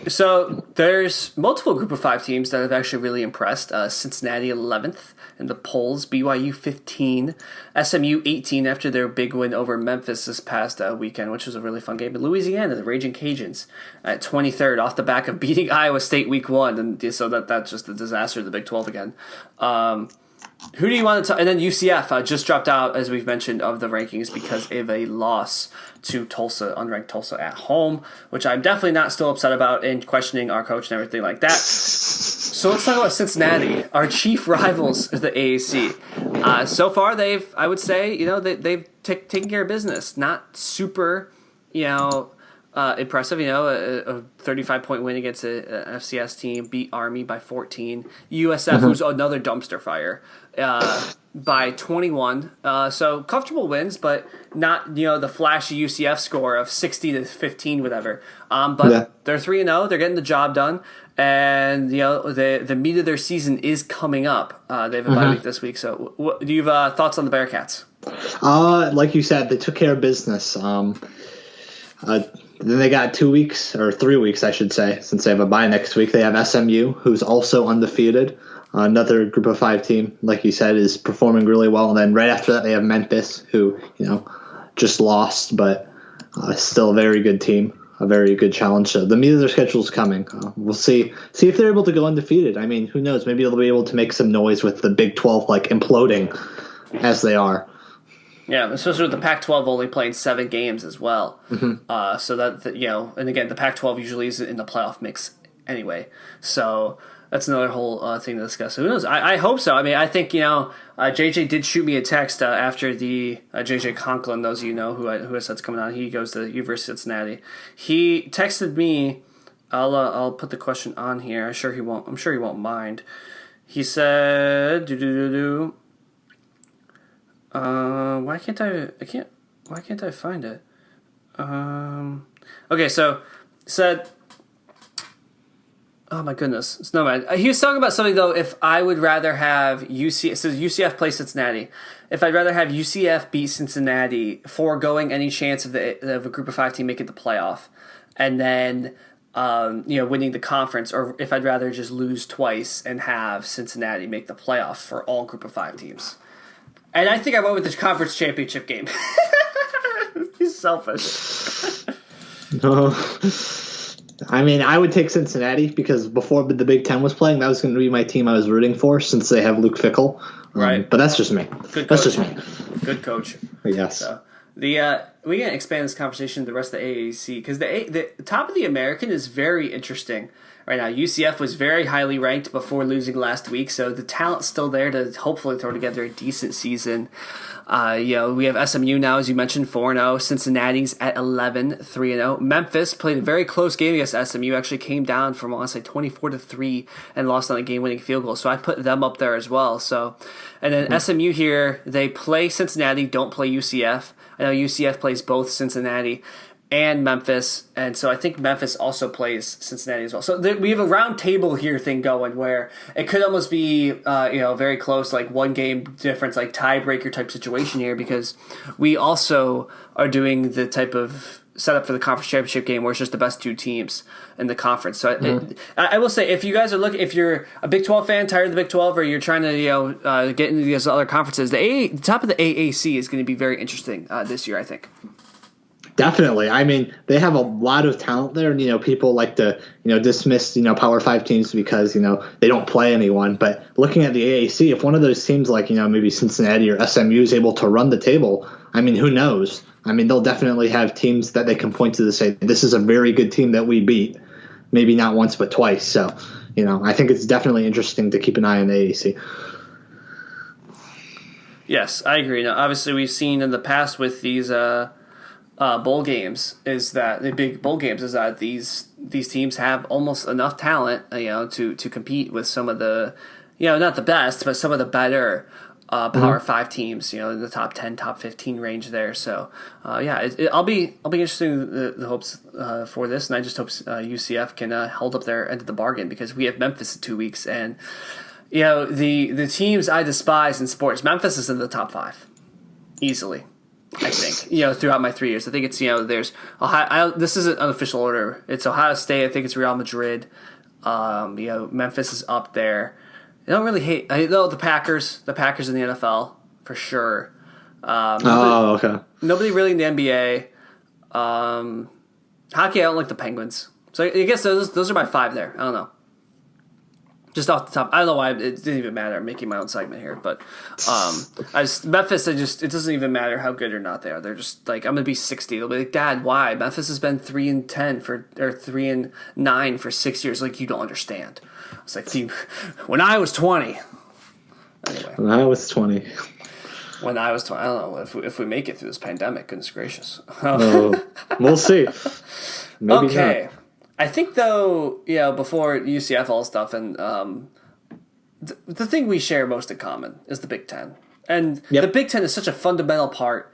So there's multiple Group of 5 teams that have actually really impressed. Cincinnati 11th in the polls, BYU 15, SMU 18 after their big win over Memphis this past weekend, which was a really fun game. And Louisiana, the Raging Cajuns, at 23rd off the back of beating Iowa State week 1, and so that's just a disaster of the Big 12 again. Who do you want to talk? And then UCF just dropped out, as we've mentioned, of the rankings because of a loss to Tulsa, unranked Tulsa at home, which I'm definitely not still upset about and questioning our coach and everything like that. So let's talk about Cincinnati, our chief rivals of the AAC. So far, they've taken care of business. Not super, impressive, a 35-point win against a FCS team, beat Army by 14. USF, who's another dumpster fire, by 21. So comfortable wins, but not, the flashy UCF score of 60-15, whatever. But they're 3-0. They're getting the job done. And, the meat of their season is coming up. They have a bye week this week. So do you have thoughts on the Bearcats? Like you said, they took care of business. Then they got 2 weeks, or 3 weeks, I should say, since they have a bye next week. They have SMU, who's also undefeated. Another Group of 5 team, like you said, is performing really well. And then right after that, they have Memphis, who, just lost, but still a very good team, a very good challenge. So the meat of their schedule is coming. We'll see if they're able to go undefeated. I mean, who knows? Maybe they'll be able to make some noise with the Big 12, imploding as they are. Yeah, especially with the Pac-12 only playing 7 games as well. So that, and again, the Pac-12 usually isn't in the playoff mix anyway. So that's another whole thing to discuss. So who knows? I hope so. I mean, I think, JJ did shoot me a text after the JJ Conklin, those of who I said's coming on. He goes to the University of Cincinnati. He texted me. I'll put the question on here. I'm sure he won't mind. He said, why can't I find it? Okay, so said, oh my goodness, it's no man. He was talking about something though. If I would rather have it says UCF play Cincinnati. If I'd rather have UCF beat Cincinnati, foregoing any chance of a Group of 5 team making the playoff, and then winning the conference, or if I'd rather just lose twice and have Cincinnati make the playoff for all Group of 5 teams. And I think I went with the conference championship game. He's selfish. No. I mean, I would take Cincinnati because before the Big Ten was playing, that was going to be my team I was rooting for since they have Luke Fickell. Right. But that's just me. That's just me. Good coach. Yes. So, we can expand this conversation to the rest of the AAC because the top of the American is very interesting right now. UCF was very highly ranked before losing last week, so the talent's still there to hopefully throw together a decent season. We have SMU now, as you mentioned, 4-0. Cincinnati's at 11, 3-0. Memphis played a very close game against SMU, actually came down from, I want to say, 24-3 and lost on a game-winning field goal. So I put them up there as well. So, and then SMU here, they play Cincinnati, don't play UCF. I know UCF plays both Cincinnati and Memphis, and so I think Memphis also plays Cincinnati as well. So we have a round table here thing going where it could almost be, very close, like one game difference, like tiebreaker type situation here, because we also are doing the type of set up for the conference championship game where it's just the best two teams in the conference. So I will say, if you guys are looking, if you're a Big 12 fan, tired of the Big 12, or you're trying to get into these other conferences, the top of the AAC is going to be very interesting this year, I think. Definitely. I mean, they have a lot of talent there, and people like to dismiss Power 5 teams because they don't play anyone. But looking at the AAC, if one of those teams like maybe Cincinnati or SMU is able to run the table, I mean, who knows? I mean, they'll definitely have teams that they can point to say this is a very good team that we beat, maybe not once but twice. So I think it's definitely interesting to keep an eye on the AAC. Yes, I agree. Now, obviously, we've seen in the past with these bowl games is that the big bowl games is that these teams have almost enough talent, to compete with some of the, not the best, but some of the better Power 5 teams, in the top 10, top 15 range there. So, I'll be interested in the hopes for this, and I just hope UCF can hold up their end of the bargain, because we have Memphis in 2 weeks, and the teams I despise in sports, Memphis is in the top 5 easily. I think, throughout my 3 years. I think it's, there's Ohio. This isn't an official order. It's Ohio State. I think it's Real Madrid. Memphis is up there. I don't really hate, the Packers. The Packers in the NFL, for sure. Okay. Nobody really in the NBA. Hockey, I don't like the Penguins. So I guess those are my 5 there. I don't know. Just off the top, I don't know why it didn't even matter. I'm making my own segment here, but Memphis. It doesn't even matter how good or not they are. They're just like, I'm gonna be 60. They'll be like, Dad, why? Memphis has been 3-10 or 3-9 for 6 years. Like, you don't understand. It's like, when I was 20. Anyway, when I was 20. When I was 20, I don't know if we make it through this pandemic. Goodness gracious. We'll see. Maybe okay. not. I think, though, before UCF all stuff, and the thing we share most in common is the Big Ten. And the Big Ten is such a fundamental part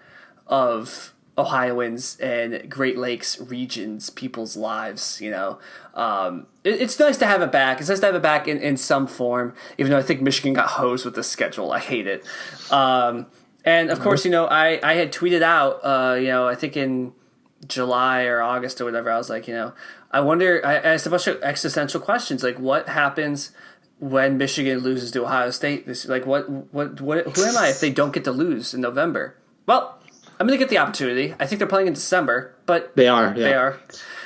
of Ohioans and Great Lakes regions, people's lives, It's nice to have it back. It's nice to have it back in some form, even though I think Michigan got hosed with the schedule. I hate it. And, of course, I had tweeted out, I think in July or August or whatever, I was like, I wonder, I asked a bunch of existential questions, like what happens when Michigan loses to Ohio State? This, like, who am I if they don't get to lose in November? Well, I'm going to get the opportunity. I think they're playing in December, but they are. They are.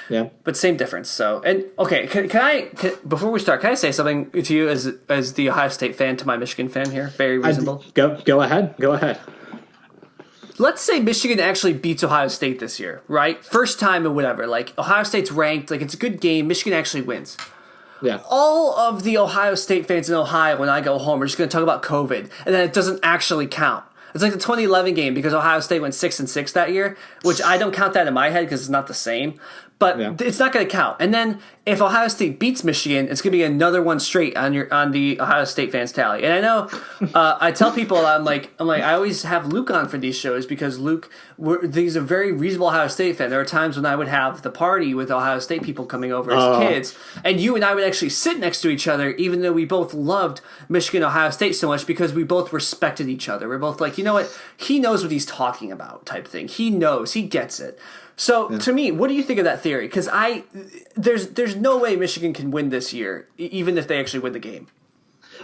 Yeah. But same difference. So, and okay, can I before we start, can I say something to you as the Ohio State fan to my Michigan fan here? Very reasonable. Go ahead. Let's say Michigan actually beats Ohio State this year, right? First time or whatever. Like, Ohio State's ranked. Like, it's a good game. Michigan actually wins. Yeah. All of the Ohio State fans in Ohio, when I go home, are just going to talk about COVID, and then it doesn't actually count. It's like the 2011 game because Ohio State went 6-6 that year, which I don't count that in my head because it's not the same. But it's not going to count. And then if Ohio State beats Michigan, it's going to be another one straight on the Ohio State fans tally. And I know I tell people I'm like I always have Luke on for these shows because Luke, he's a very reasonable Ohio State fan. There are times when I would have the party with Ohio State people coming over as kids, and you and I would actually sit next to each other, even though we both loved Michigan, Ohio State so much because we both respected each other. We're both like, you know what, he knows what he's talking about, type thing. He knows, he gets it. So, to me, what do you think of that theory? Because there's no way Michigan can win this year, even if they actually win the game.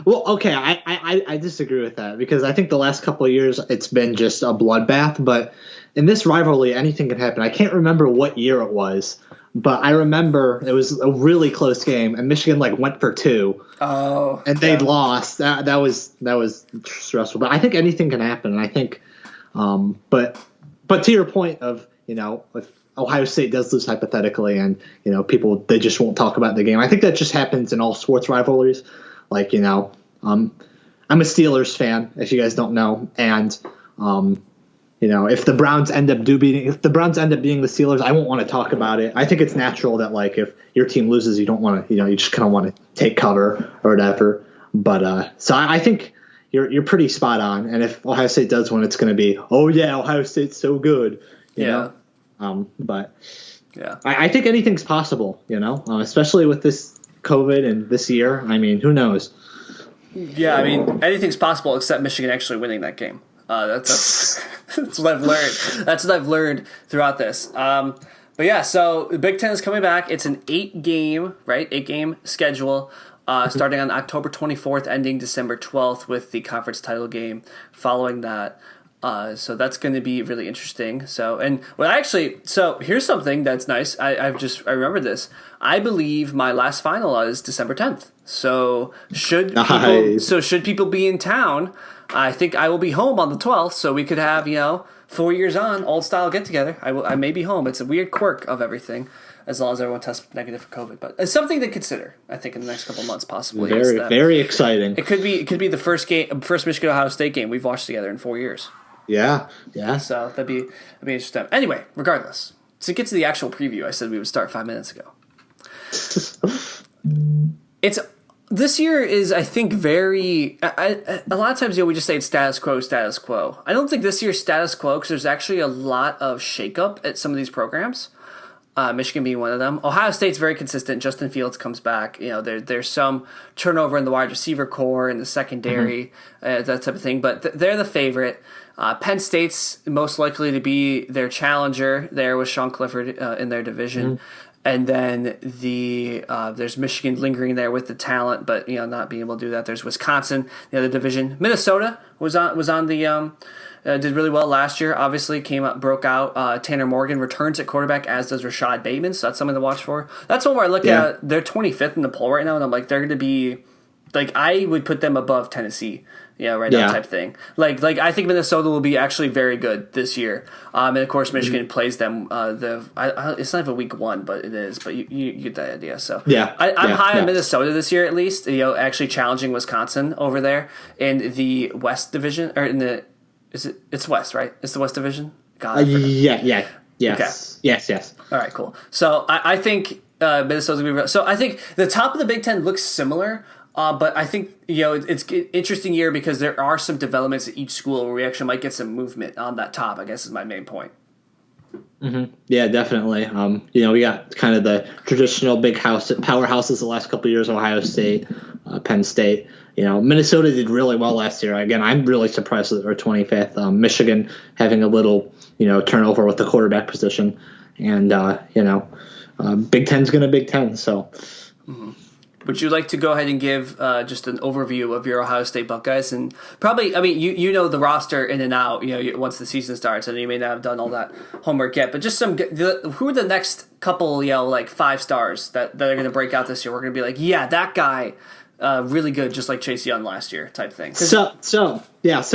Well, okay, I disagree with that because I think the last couple of years it's been just a bloodbath. But in this rivalry, anything can happen. I can't remember what year it was, but I remember it was a really close game, and Michigan went for 2. Oh, and they lost. That was stressful. But I think anything can happen, and I think, but to your point of, if Ohio State does lose hypothetically and, people, they just won't talk about the game. I think that just happens in all sports rivalries. I'm a Steelers fan, if you guys don't know. And, if the Browns end up being the Steelers, I won't want to talk about it. I think it's natural that, if your team loses, you don't want to, you just kind of want to take cover or whatever. But so I think you're pretty spot on. And if Ohio State does win, it's going to be, oh, yeah, Ohio State's so good. You know? But I think anything's possible, especially with this COVID and this year. I mean, who knows? Yeah, I mean, anything's possible except Michigan actually winning that game. That's what I've learned. That's what I've learned throughout this. But yeah, so the Big Ten is coming back. It's an 8-game schedule. Starting on October 24th, ending December 12th with the conference title game following that. So that's going to be really interesting. So here's something that's nice. I remember this. I believe my last final is December 10th. So should people be in town, I think I will be home on the 12th. So we could have 4 years on old style get together. I may be home. It's a weird quirk of everything, as long as everyone tests negative for COVID. But it's something to consider, I think, in the next couple of months, possibly. Very exciting. It could be the first Michigan Ohio State game we've watched together in 4 years. Yeah. So that'd be interesting. Anyway, regardless, to get to the actual preview, I said we would start 5 minutes ago. This year is, I think, very. A lot of times, we just say it's status quo, status quo. I don't think this year's status quo because there's actually a lot of shakeup at some of these programs. Michigan being one of them. Ohio State's very consistent. Justin Fields comes back. There's some turnover in the wide receiver core and the secondary, that type of thing. But they're the favorite. Penn State's most likely to be their challenger there with Sean Clifford in their division. And then there's Michigan lingering there with the talent, but not being able to do that. There's Wisconsin, the other division. Minnesota was on the did really well last year. Obviously, broke out. Tanner Morgan returns at quarterback, as does Rashad Bateman. So that's something to watch for. That's one where I look at. They're 25th in the poll right now, and I'm like, they're going to be I would put them above Tennessee. Now type thing. I think Minnesota will be actually very good this year. And of course, Michigan plays them. It's not even week 1, but it is. But you get the idea. So I'm high on Minnesota this year at least. Actually challenging Wisconsin over there in the West Division or in the. It's West, right? It's the West Division. God. Yes. Okay. Yes. All right, cool. So I think Minnesota's going to be. So I think the top of the Big Ten looks similar. But I think, it's an interesting year because there are some developments at each school where we actually might get some movement on that top, I guess is my main point. Mm-hmm. Yeah, definitely. We got kind of the traditional powerhouses the last couple of years, Ohio State, Penn State. Minnesota did really well last year. Again, I'm really surprised that they're 25th. Michigan having a little, turnover with the quarterback position. And, Big Ten's going to Big Ten, so... Mm-hmm. Would you like to go ahead and give just an overview of your Ohio State Buckeyes? And probably, you know the roster in and out, once the season starts, and you may not have done all that homework yet, but just who are the next couple, 5 stars that are going to break out this year? We're going to be like, yeah, that guy, really good, just like Chase Young last year type thing. So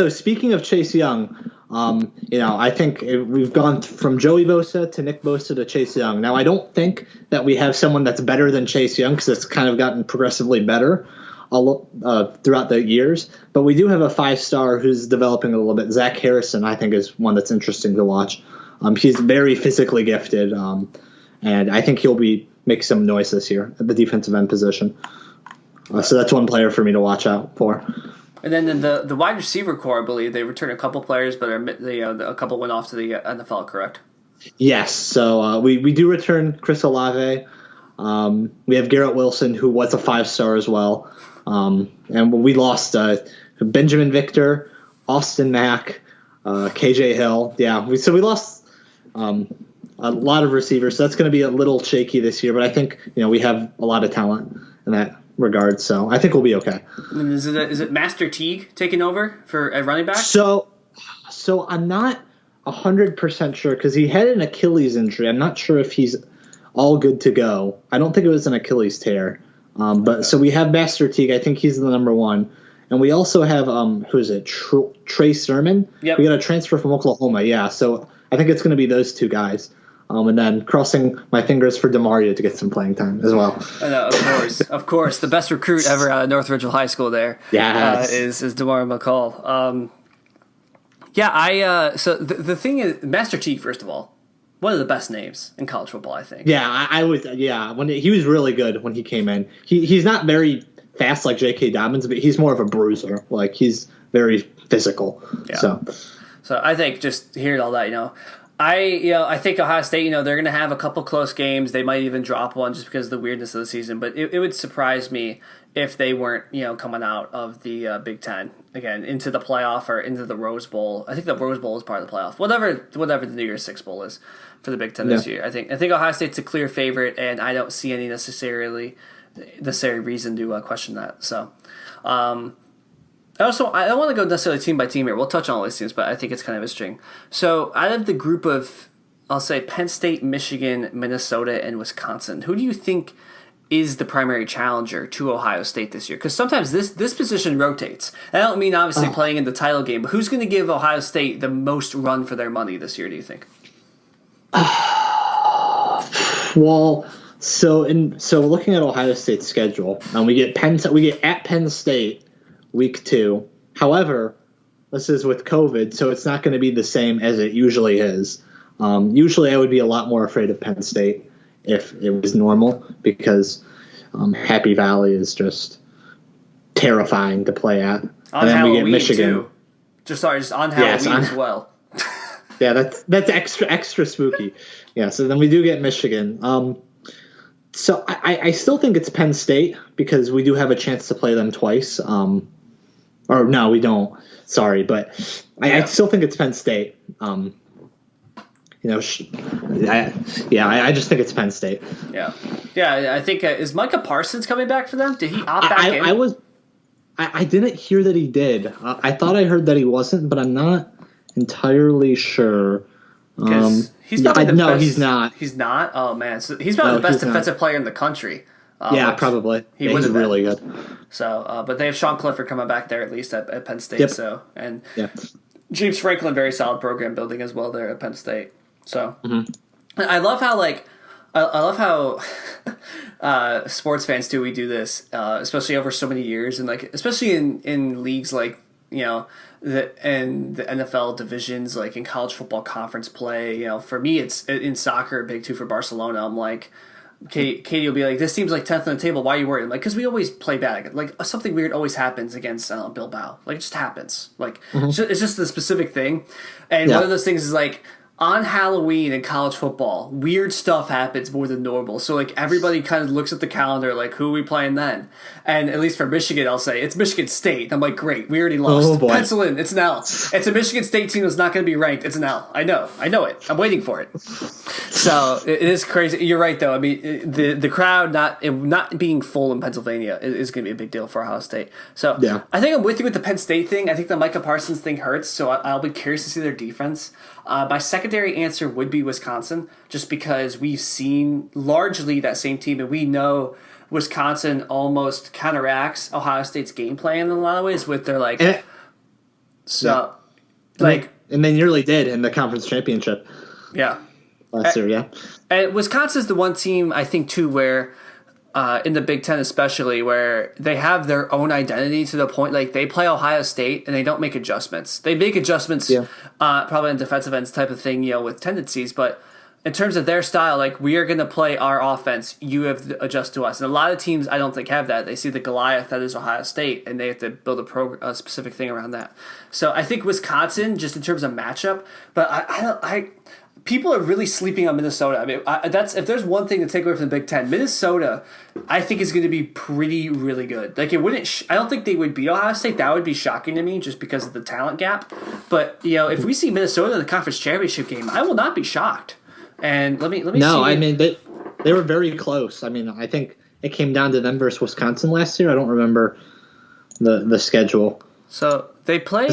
speaking of Chase Young, I think we've gone from Joey Bosa to Nick Bosa to Chase Young. Now, I don't think that we have someone that's better than Chase Young because it's kind of gotten progressively better throughout the years. But we do have a 5-star who's developing a little bit. Zach Harrison, I think, is one that's interesting to watch. He's very physically gifted, and I think he'll make some noise this year at the defensive end position. So that's one player for me to watch out for. And then in the wide receiver core, I believe they returned a couple players, but a couple went off to the NFL, correct? Yes. So we do return Chris Olave. We have Garrett Wilson, who was a 5-star as well. And we lost Benjamin Victor, Austin Mack, KJ Hill. Yeah. We lost a lot of receivers. So that's going to be a little shaky this year. But I think we have a lot of talent in that regard, so I think we'll be okay. And is it Master Teague taking over for a running back? So I'm not 100% sure because he had an Achilles injury. I'm not sure if he's all good to go. I don't think it was an Achilles tear. But so we have Master Teague. I think he's the number 1, and we also have who is it? Trey Sermon. Yep. We got a transfer from Oklahoma. Yeah, so I think it's going to be those 2 guys. And then crossing my fingers for DeMario to get some playing time as well. I know, of course. The best recruit ever out of North Ridgeville High School there is DeMario McCall. So the thing is, Master Teague, first of all, one of the best names in college football, I think. Yeah, I was. Yeah, when he was really good when he came in. He's not very fast like J.K. Dobbins, but he's more of a bruiser. He's very physical. Yeah. So I think just hearing all that, I think Ohio State, they're going to have a couple close games. They might even drop one just because of the weirdness of the season. But it would surprise me if they weren't, coming out of the Big Ten again into the playoff or into the Rose Bowl. I think the Rose Bowl is part of the playoff. Whatever the New Year's Six Bowl is for the Big Ten this year. I think Ohio State's a clear favorite, and I don't see any necessary reason to question that. So. Also, I don't want to go necessarily team by team here. We'll touch on all these teams, but I think it's kind of interesting. So, out of the group of, I'll say, Penn State, Michigan, Minnesota, and Wisconsin, who do you think is the primary challenger to Ohio State this year? Because sometimes this position rotates. I don't mean obviously playing in the title game, but who's going to give Ohio State the most run for their money this year, do you think? Well, so looking at Ohio State's schedule, we get at Penn State week 2. However, this is with COVID, so it's not going to be the same as it usually is. Usually I would be a lot more afraid of Penn State if it was normal because Happy Valley is just terrifying to play at. On and then Halloween, we get Michigan. Too. Just on Halloween as well. Yeah, that's extra spooky. Yeah, so then we do get Michigan. So I still think it's Penn State because we do have a chance to play them twice. Or no, we don't. Sorry, but I still think it's Penn State. I just think it's Penn State. Yeah. I think is Micah Parsons coming back for them? Did he opt back in? I didn't hear that he did. I thought I heard that he wasn't, but I'm not entirely sure. He's probably the best. He's not. He's not? Oh, man. So he's probably the best defensive player in the country. Probably. He's really good. So, but they have Sean Clifford coming back there at least at Penn State. Yep. So, and James Franklin, very solid program building as well there at Penn State. So, I love how sports fans we do this, especially over so many years, and especially in leagues like the NFL divisions, like in college football conference play. For me, it's in soccer, Big Two for Barcelona. I'm like, Katie will be like, this team's like 10th on the table. Why are you worried? I'm like, because we always play bad. Like something weird always happens against Bilbao. Like it just happens. Like it's just the specific thing. And one of those things is like, on Halloween in college football, weird stuff happens more than normal. So, everybody kind of looks at the calendar, who are we playing then? And at least for Michigan, I'll say, it's Michigan State. I'm like, great, we already lost. Oh, boy. Pencil in, it's an L. It's a Michigan State team that's not going to be ranked. It's an L. I know it. I'm waiting for it. So, it is crazy. You're right, though. I mean, the crowd not being full in Pennsylvania is going to be a big deal for Ohio State. So, I think I'm with you with the Penn State thing. I think the Micah Parsons thing hurts, so I'll be curious to see their defense. My secondary answer would be Wisconsin, just because we've seen largely that same team, and we know Wisconsin almost counteracts Ohio State's game plan in a lot of ways with their and they nearly did in the conference championship. Yeah, last year. Yeah, and Wisconsin's the one team I think too where. In the Big Ten especially, where they have their own identity to the point, they play Ohio State and they don't make adjustments. They make adjustments probably in defensive ends type of thing, with tendencies, but in terms of their style, we are going to play our offense, you have to adjust to us. And a lot of teams, I don't think, have that. They see the Goliath that is Ohio State, and they have to build a specific thing around that. So I think Wisconsin, just in terms of matchup, but people are really sleeping on Minnesota. I mean, if there's one thing to take away from the Big Ten, Minnesota, I think is going to be really good. It wouldn't. I don't think they would beat Ohio State. That would be shocking to me, just because of the talent gap. But if we see Minnesota in the conference championship game, I will not be shocked. And let me. No, I mean they were very close. I mean, I think it came down to them versus Wisconsin last year. I don't remember the schedule. So they play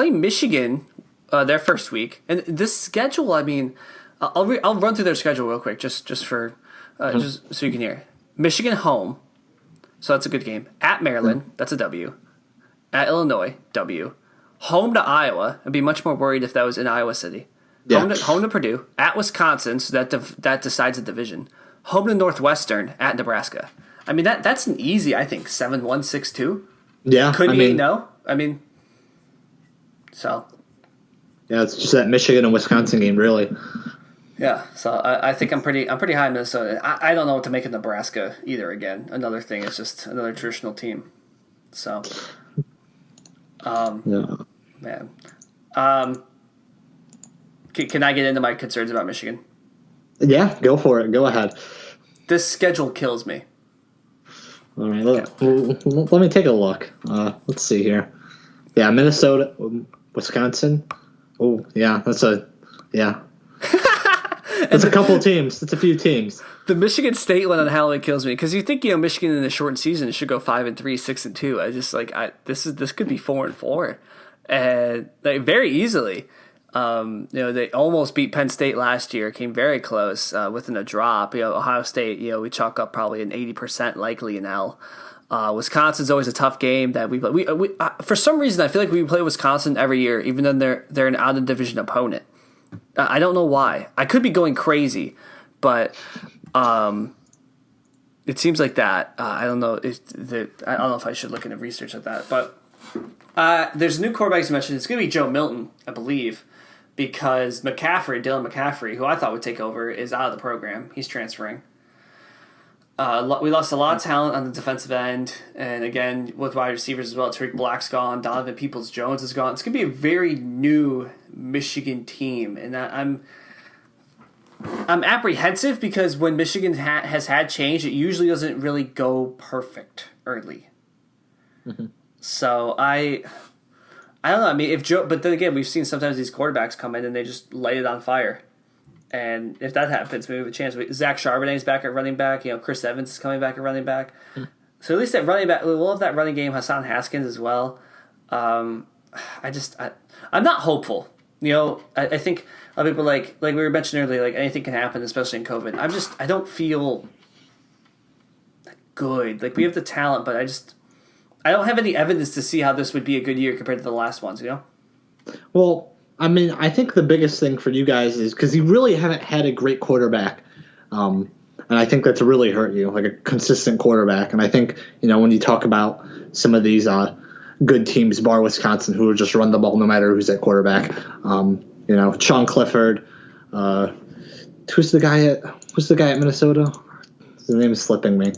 Michigan. Their first week, and this schedule. I mean, I'll run through their schedule real quick, just for just so you can hear. Michigan home, so that's a good game. At Maryland, that's a W. At Illinois, W. Home to Iowa. I'd be much more worried if that was in Iowa City. Yeah. Home to Purdue. At Wisconsin, so that decides the division. Home to Northwestern. At Nebraska. I mean that's an easy. I think 7-1, 6-2. Yeah, could be 8-0. I mean, so. Yeah, it's just that Michigan and Wisconsin game, really. Yeah, so I think I'm pretty high in Minnesota. I don't know what to make of Nebraska either. Again, another thing. It's just another traditional team. So, man, Can I get into my concerns about Michigan? Yeah, go for it. Go ahead. This schedule kills me. All right, let me take a look. Let's see here. Yeah, Minnesota, Wisconsin. Oh, yeah, that's a couple of teams. That's a few teams. The Michigan State one on Halloween kills me because you think Michigan in the shortened season should go 5-3, 6-2. I just this could be 4-4, and very easily. They almost beat Penn State last year. Came very close within a drop. Ohio State. We chalk up probably an 80% likely an L. Wisconsin's always a tough game that we for some reason I feel like we play Wisconsin every year, even though they're an out of division opponent. I don't know why. I could be going crazy, but it seems like that. I don't know. I don't know if I should look into research at that, but there's a new quarterback you mentioned. It's going to be Joe Milton, I believe, because Dylan McCaffrey, who I thought would take over, is out of the program. He's transferring. We lost a lot of talent on the defensive end, and again with wide receivers as well. Tariq Black's gone, Donovan Peoples-Jones is gone. It's going to be a very new Michigan team, and I'm apprehensive because when Michigan has had change, it usually doesn't really go perfect early. Mm-hmm. So I don't know. I mean, but then again, we've seen sometimes these quarterbacks come in and they just light it on fire. And if that happens, we have a chance. Zach Charbonnet's back at running back. Chris Evans is coming back at running back. Mm. So at least at running back, we'll have that running game. Hassan Haskins as well. I'm not hopeful. I think a lot of people like we were mentioning earlier, like anything can happen, especially in COVID. I don't feel good. Like we have the talent, but I don't have any evidence to see how this would be a good year compared to the last ones. Well, I mean, I think the biggest thing for you guys is because you really haven't had a great quarterback, and I think that's really hurt you, like a consistent quarterback. And I think when you talk about some of these good teams, bar Wisconsin, who will just run the ball no matter who's at quarterback. Sean Clifford. Who's the guy at Minnesota? His name is slipping me.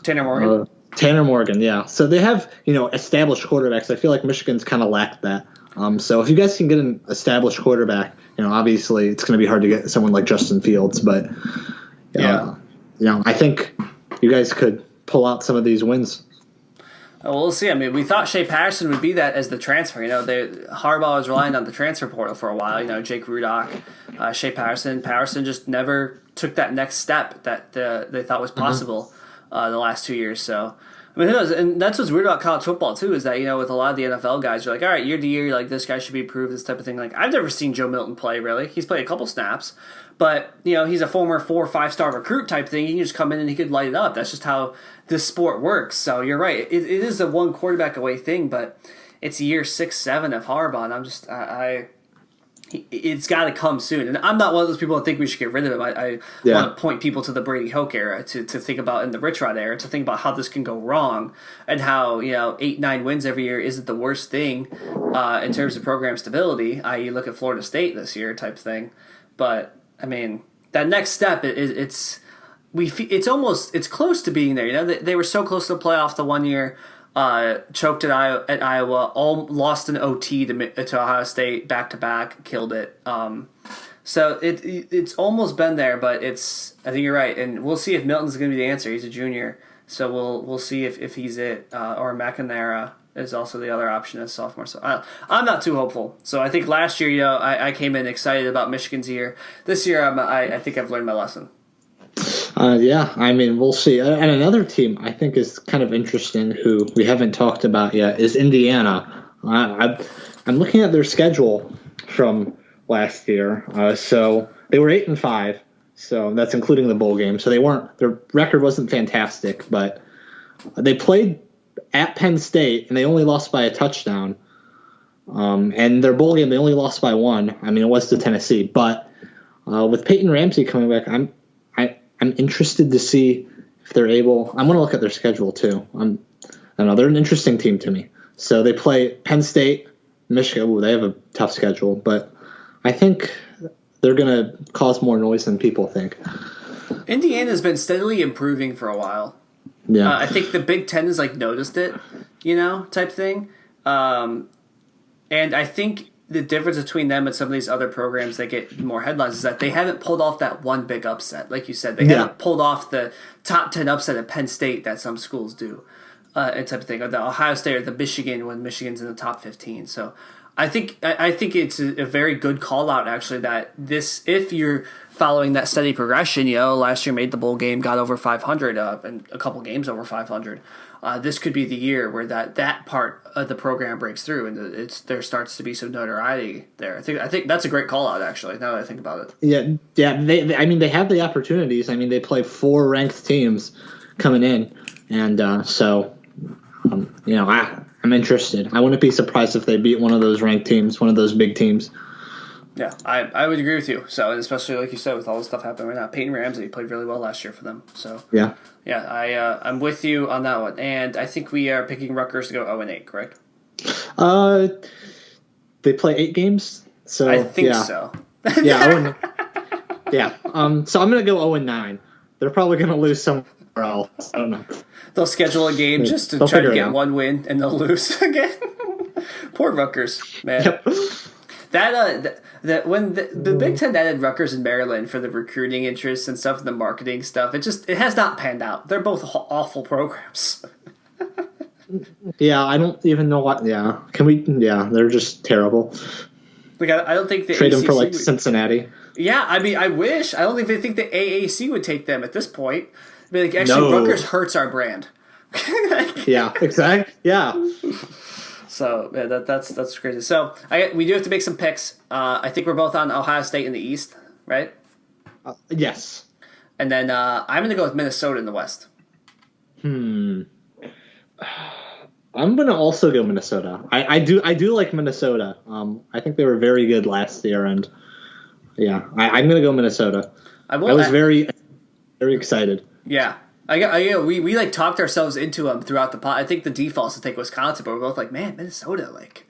Tanner Morgan. Tanner Morgan, yeah. So they have established quarterbacks. I feel like Michigan's kind of lacked that. So if you guys can get an established quarterback, obviously it's going to be hard to get someone like Justin Fields, but I think you guys could pull out some of these wins. Well, we'll see. I mean, we thought Shea Patterson would be that as the transfer. Harbaugh was relying on the transfer portal for a while. Jake Rudock, Shea Patterson. Patterson just never took that next step that they thought was possible the last 2 years. So, I mean, who knows? And that's what's weird about college football, too, is that, with a lot of the NFL guys, you're like, all right, year to year, you're like, this guy should be approved, this type of thing. Like, I've never seen Joe Milton play, really. He's played a couple snaps. But, he's a former 4 or 5-star recruit type thing. He can just come in and he could light it up. That's just how this sport works. So you're right. It is a one quarterback away thing, but it's year 6, 7 of Harbaugh. And I'm just, it's got to come soon. And I'm not one of those people that think we should get rid of him. I want to point people to the Brady Hoke era to think about, in the Rich Rod era, to think about how this can go wrong and how, 8, 9 wins every year isn't the worst thing in terms of program stability, i.e. look at Florida State this year type thing. But, I mean, that next step, it's close to being there. They were so close to the playoff the 1 year. Choked at Iowa, lost an OT to Ohio State back to back, killed it. So it's almost been there, but I think you're right, and we'll see if Milton's going to be the answer. He's a junior, so we'll see if he's it, or McNamara is also the other option as sophomore. So I'm not too hopeful. So I think last year, I came in excited about Michigan's year. This year, I think I've learned my lesson. I mean, we'll see. And another team I think is kind of interesting, who we haven't talked about yet, is Indiana. I'm looking at their schedule from last year. So they were 8-5, so that's including the bowl game. So their record wasn't fantastic, but they played at Penn State and they only lost by a touchdown. And their bowl game, they only lost by 1. I mean, it was to Tennessee, but with Peyton Ramsey coming back, I'm interested to see if they're able. I'm going to look at their schedule too. I don't know. They're an interesting team to me. So they play Penn State, Michigan. Ooh, they have a tough schedule, but I think they're going to cause more noise than people think. Indiana's been steadily improving for a while. Yeah, I think the Big Ten has noticed it, type thing. And I think the difference between them and some of these other programs that get more headlines is that they haven't pulled off that one big upset. Like you said, they haven't pulled off the top 10 upset at Penn State that some schools do, and type of thing. Or the Ohio State or the Michigan when Michigan's in the top 15. So I think it's a very good call out, actually, that this, if you're following that steady progression, last year made the bowl game, got over 500, and a couple games over 500. This could be the year where that part of the program breaks through, and there starts to be some notoriety there. I think that's a great call out, actually. Now that I think about it. Yeah. They have the opportunities. I mean, they play 4 ranked teams coming in, and I'm interested. I wouldn't be surprised if they beat one of those ranked teams, one of those big teams. Yeah, I would agree with you. So, especially like you said, with all the stuff happening right now, Peyton Ramsey played really well last year for them. So yeah, I'm with you on that one, and I think we are picking Rutgers to go 0-8, correct? They play 8 games, so I think so. Yeah, yeah. So I'm gonna go 0-9. They're probably gonna lose somewhere else. I don't know. They'll schedule a game just to try to get one win, and they'll lose again. Poor Rutgers, man. Yep. That when the Big Ten added Rutgers and Maryland for the recruiting interests and stuff, the marketing stuff, it has not panned out. They're both awful programs. Yeah, I don't even know what. Yeah, they're just terrible. Like I don't think the trade ACC them for Cincinnati. Yeah, I mean, I wish. I don't think they think the AAC would take them at this point. I mean, actually, no. Rutgers hurts our brand. Yeah, exactly. Yeah. So yeah, that's crazy. So we do have to make some picks. I think we're both on Ohio State in the East, right? Yes. And then I'm going to go with Minnesota in the West. I'm going to also go Minnesota. I do like Minnesota. I think they were very good last year, and yeah, I'm going to go Minnesota. I was very, very excited. Yeah. We like talked ourselves into them throughout the pod. I think the default is to take Wisconsin, but we're both like, man, Minnesota, like,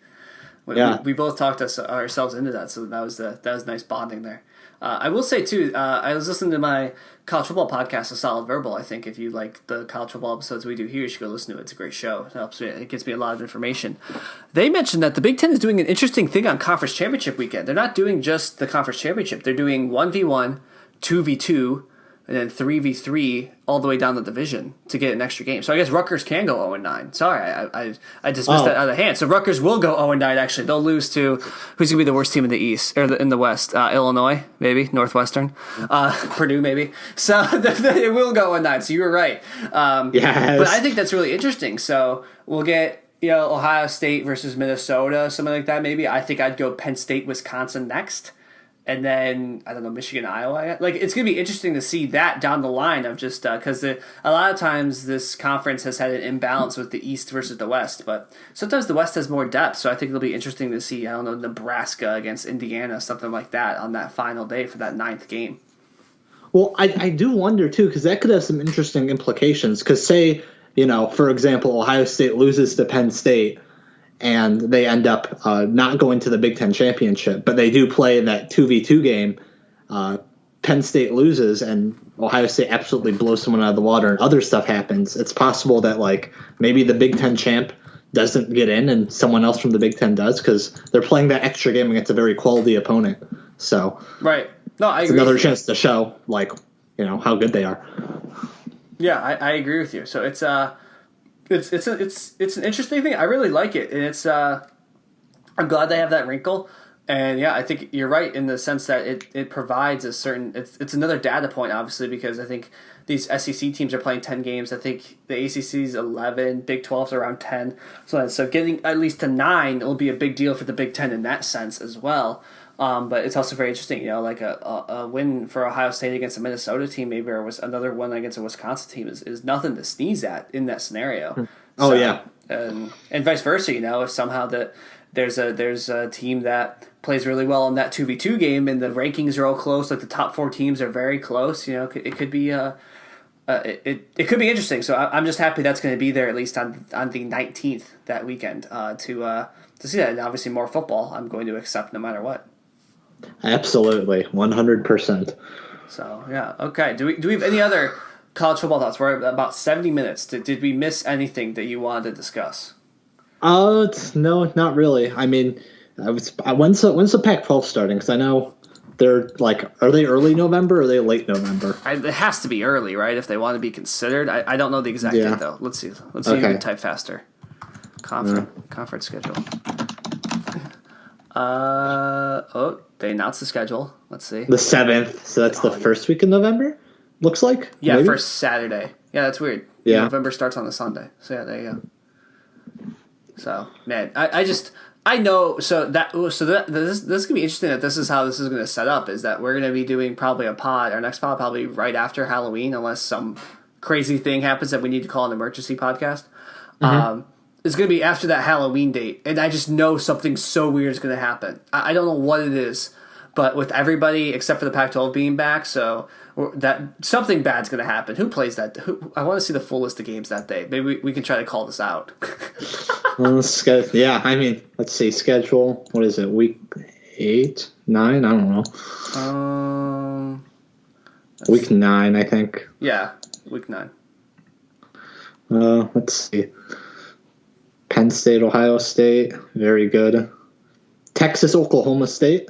we both talked ourselves into that. So that was nice bonding there. I will say too, I was listening to my college football podcast, A Solid Verbal. I think if you like the college football episodes we do here, you should go listen to it. It's a great show. It helps me. It gives me a lot of information. They mentioned that the Big Ten is doing an interesting thing on Conference Championship weekend. They're not doing just the Conference Championship. They're doing 1v1, 2v2. And then 3v3 all the way down the division to get an extra game. So I guess Rutgers can go 0-9. Sorry, I dismissed that out of hand. So Rutgers will go 0-9. Actually, they'll lose to who's gonna be the worst team in the East or in the West? Illinois, maybe Northwestern, Purdue, maybe. So it will go 0-9. So you were right. Yes. But I think that's really interesting. So we'll get Ohio State versus Minnesota, something like that. Maybe I think I'd go Penn State, Wisconsin next. And then, I don't know, Michigan, Iowa. Like, it's going to be interesting to see that down the line of just because a lot of times this conference has had an imbalance with the East versus the West. But sometimes the West has more depth. So I think it'll be interesting to see, I don't know, Nebraska against Indiana, something like that on that final day for that 9th game. Well, I do wonder, too, because that could have some interesting implications. Because say, for example, Ohio State loses to Penn State, and they end up not going to the Big Ten championship, but they do play that 2v2 game. Penn State loses, and Ohio State absolutely blows someone out of the water, and other stuff happens. It's possible that maybe the Big Ten champ doesn't get in, and someone else from the Big Ten does, because they're playing that extra game against a very quality opponent. So right, no, I agree. It's another chance to show how good they are. Yeah, I agree with you. So it's an interesting thing. I really like it, and I'm glad they have that wrinkle. And yeah, I think you're right in the sense that it provides a certain. It's another data point, obviously, because I think these SEC teams are playing 10 games. I think the ACC's 11, Big 12's around 10. So getting at least to 9 will be a big deal for the Big 10 in that sense as well. But it's also very interesting, like a win for Ohio State against a Minnesota team, maybe, or was another one against a Wisconsin team is nothing to sneeze at in that scenario. Oh, yeah. And vice versa, if somehow that there's a team that plays really well in that 2v2 game and the rankings are all close, like the top 4 teams are very close, it could be it could be interesting. So I'm just happy that's going to be there at least on the 19th that weekend to see that. And obviously more football I'm going to accept no matter what. Absolutely, 100%. So yeah, okay. Do we have any other college football thoughts? We're at about 70 minutes. Did we miss anything that you wanted to discuss? No, not really. I mean, When's the Pac-12 starting? Because I know they're are they early November or are they late November? It has to be early, right? If they want to be considered. I don't know the exact date though. Let's see. Let's see if you can type faster. Conference schedule. They announced the schedule. Let's see. The 7th, so that's the first week in November. Looks like. Yeah, maybe? first Saturday. Yeah, that's weird. Yeah. November starts on a Sunday. So yeah, there you go. So man, I know. So this is gonna be interesting. That this is how this is gonna set up. Is that we're gonna be doing probably our next pod probably right after Halloween, unless some crazy thing happens that we need to call an emergency podcast. Mm-hmm. It's gonna be after that Halloween date, and I just know something so weird is gonna happen. I don't know what it is, but with everybody except for the Pac-12 being back, so that something bad's gonna happen. Who plays that? I want to see the full list of games that day. Maybe we can try to call this out. Yeah, I mean, let's see, schedule. What is it? Week 8, 9? I don't know. Week 9, I think. Yeah, week 9. Let's see. Penn State, Ohio State, very good. Texas, Oklahoma State.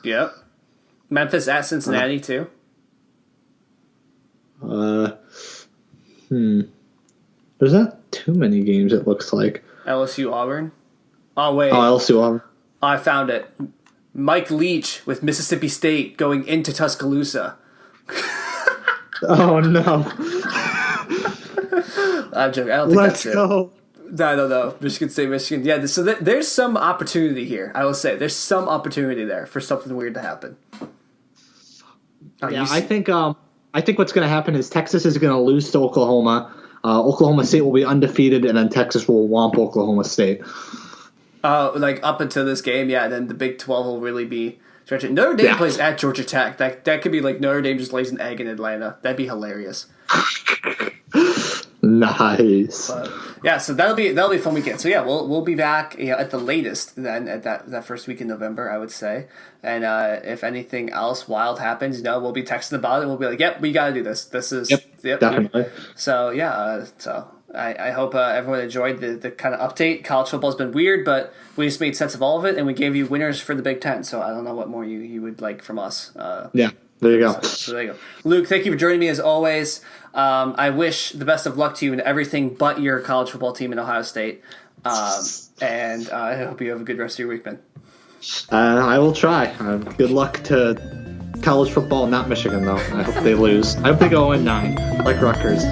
Yep. Memphis at Cincinnati too. There's not too many games, it looks like. LSU Auburn. Oh wait. Oh, LSU Auburn. I found it. Mike Leach with Mississippi State going into Tuscaloosa. Oh no. I'm joking. I don't think Let's that's go. it. I don't know. Michigan State, Michigan. Yeah, so there's some opportunity here. I will say there's some opportunity there for something weird to happen. Yeah, I think what's going to happen is Texas is going to lose to Oklahoma. Oklahoma State will be undefeated, and then Texas will whomp Oklahoma State. Up until this game, yeah. Then the Big 12 will really be stretching. Notre Dame plays at Georgia Tech. That could be like Notre Dame just lays an egg in Atlanta. That'd be hilarious. Nice. But, yeah, so that'll be a fun weekend. So yeah, we'll be back at the latest then at that first week in November, I would say. And if anything else wild happens, we'll be texting about it. We'll be like, "Yep, we got to do this. This is yep definitely." So yeah, I hope everyone enjoyed the kind of update. College football's been weird, but we just made sense of all of it, and we gave you winners for the Big Ten. So I don't know what more you would like from us. Yeah. There you go. So there you go. Luke, thank you for joining me as always. I wish the best of luck to you in everything but your college football team in Ohio State. And I hope you have a good rest of your week, man. I will try. Good luck to college football, not Michigan, though. I hope they lose. I hope they go 9 like Rutgers.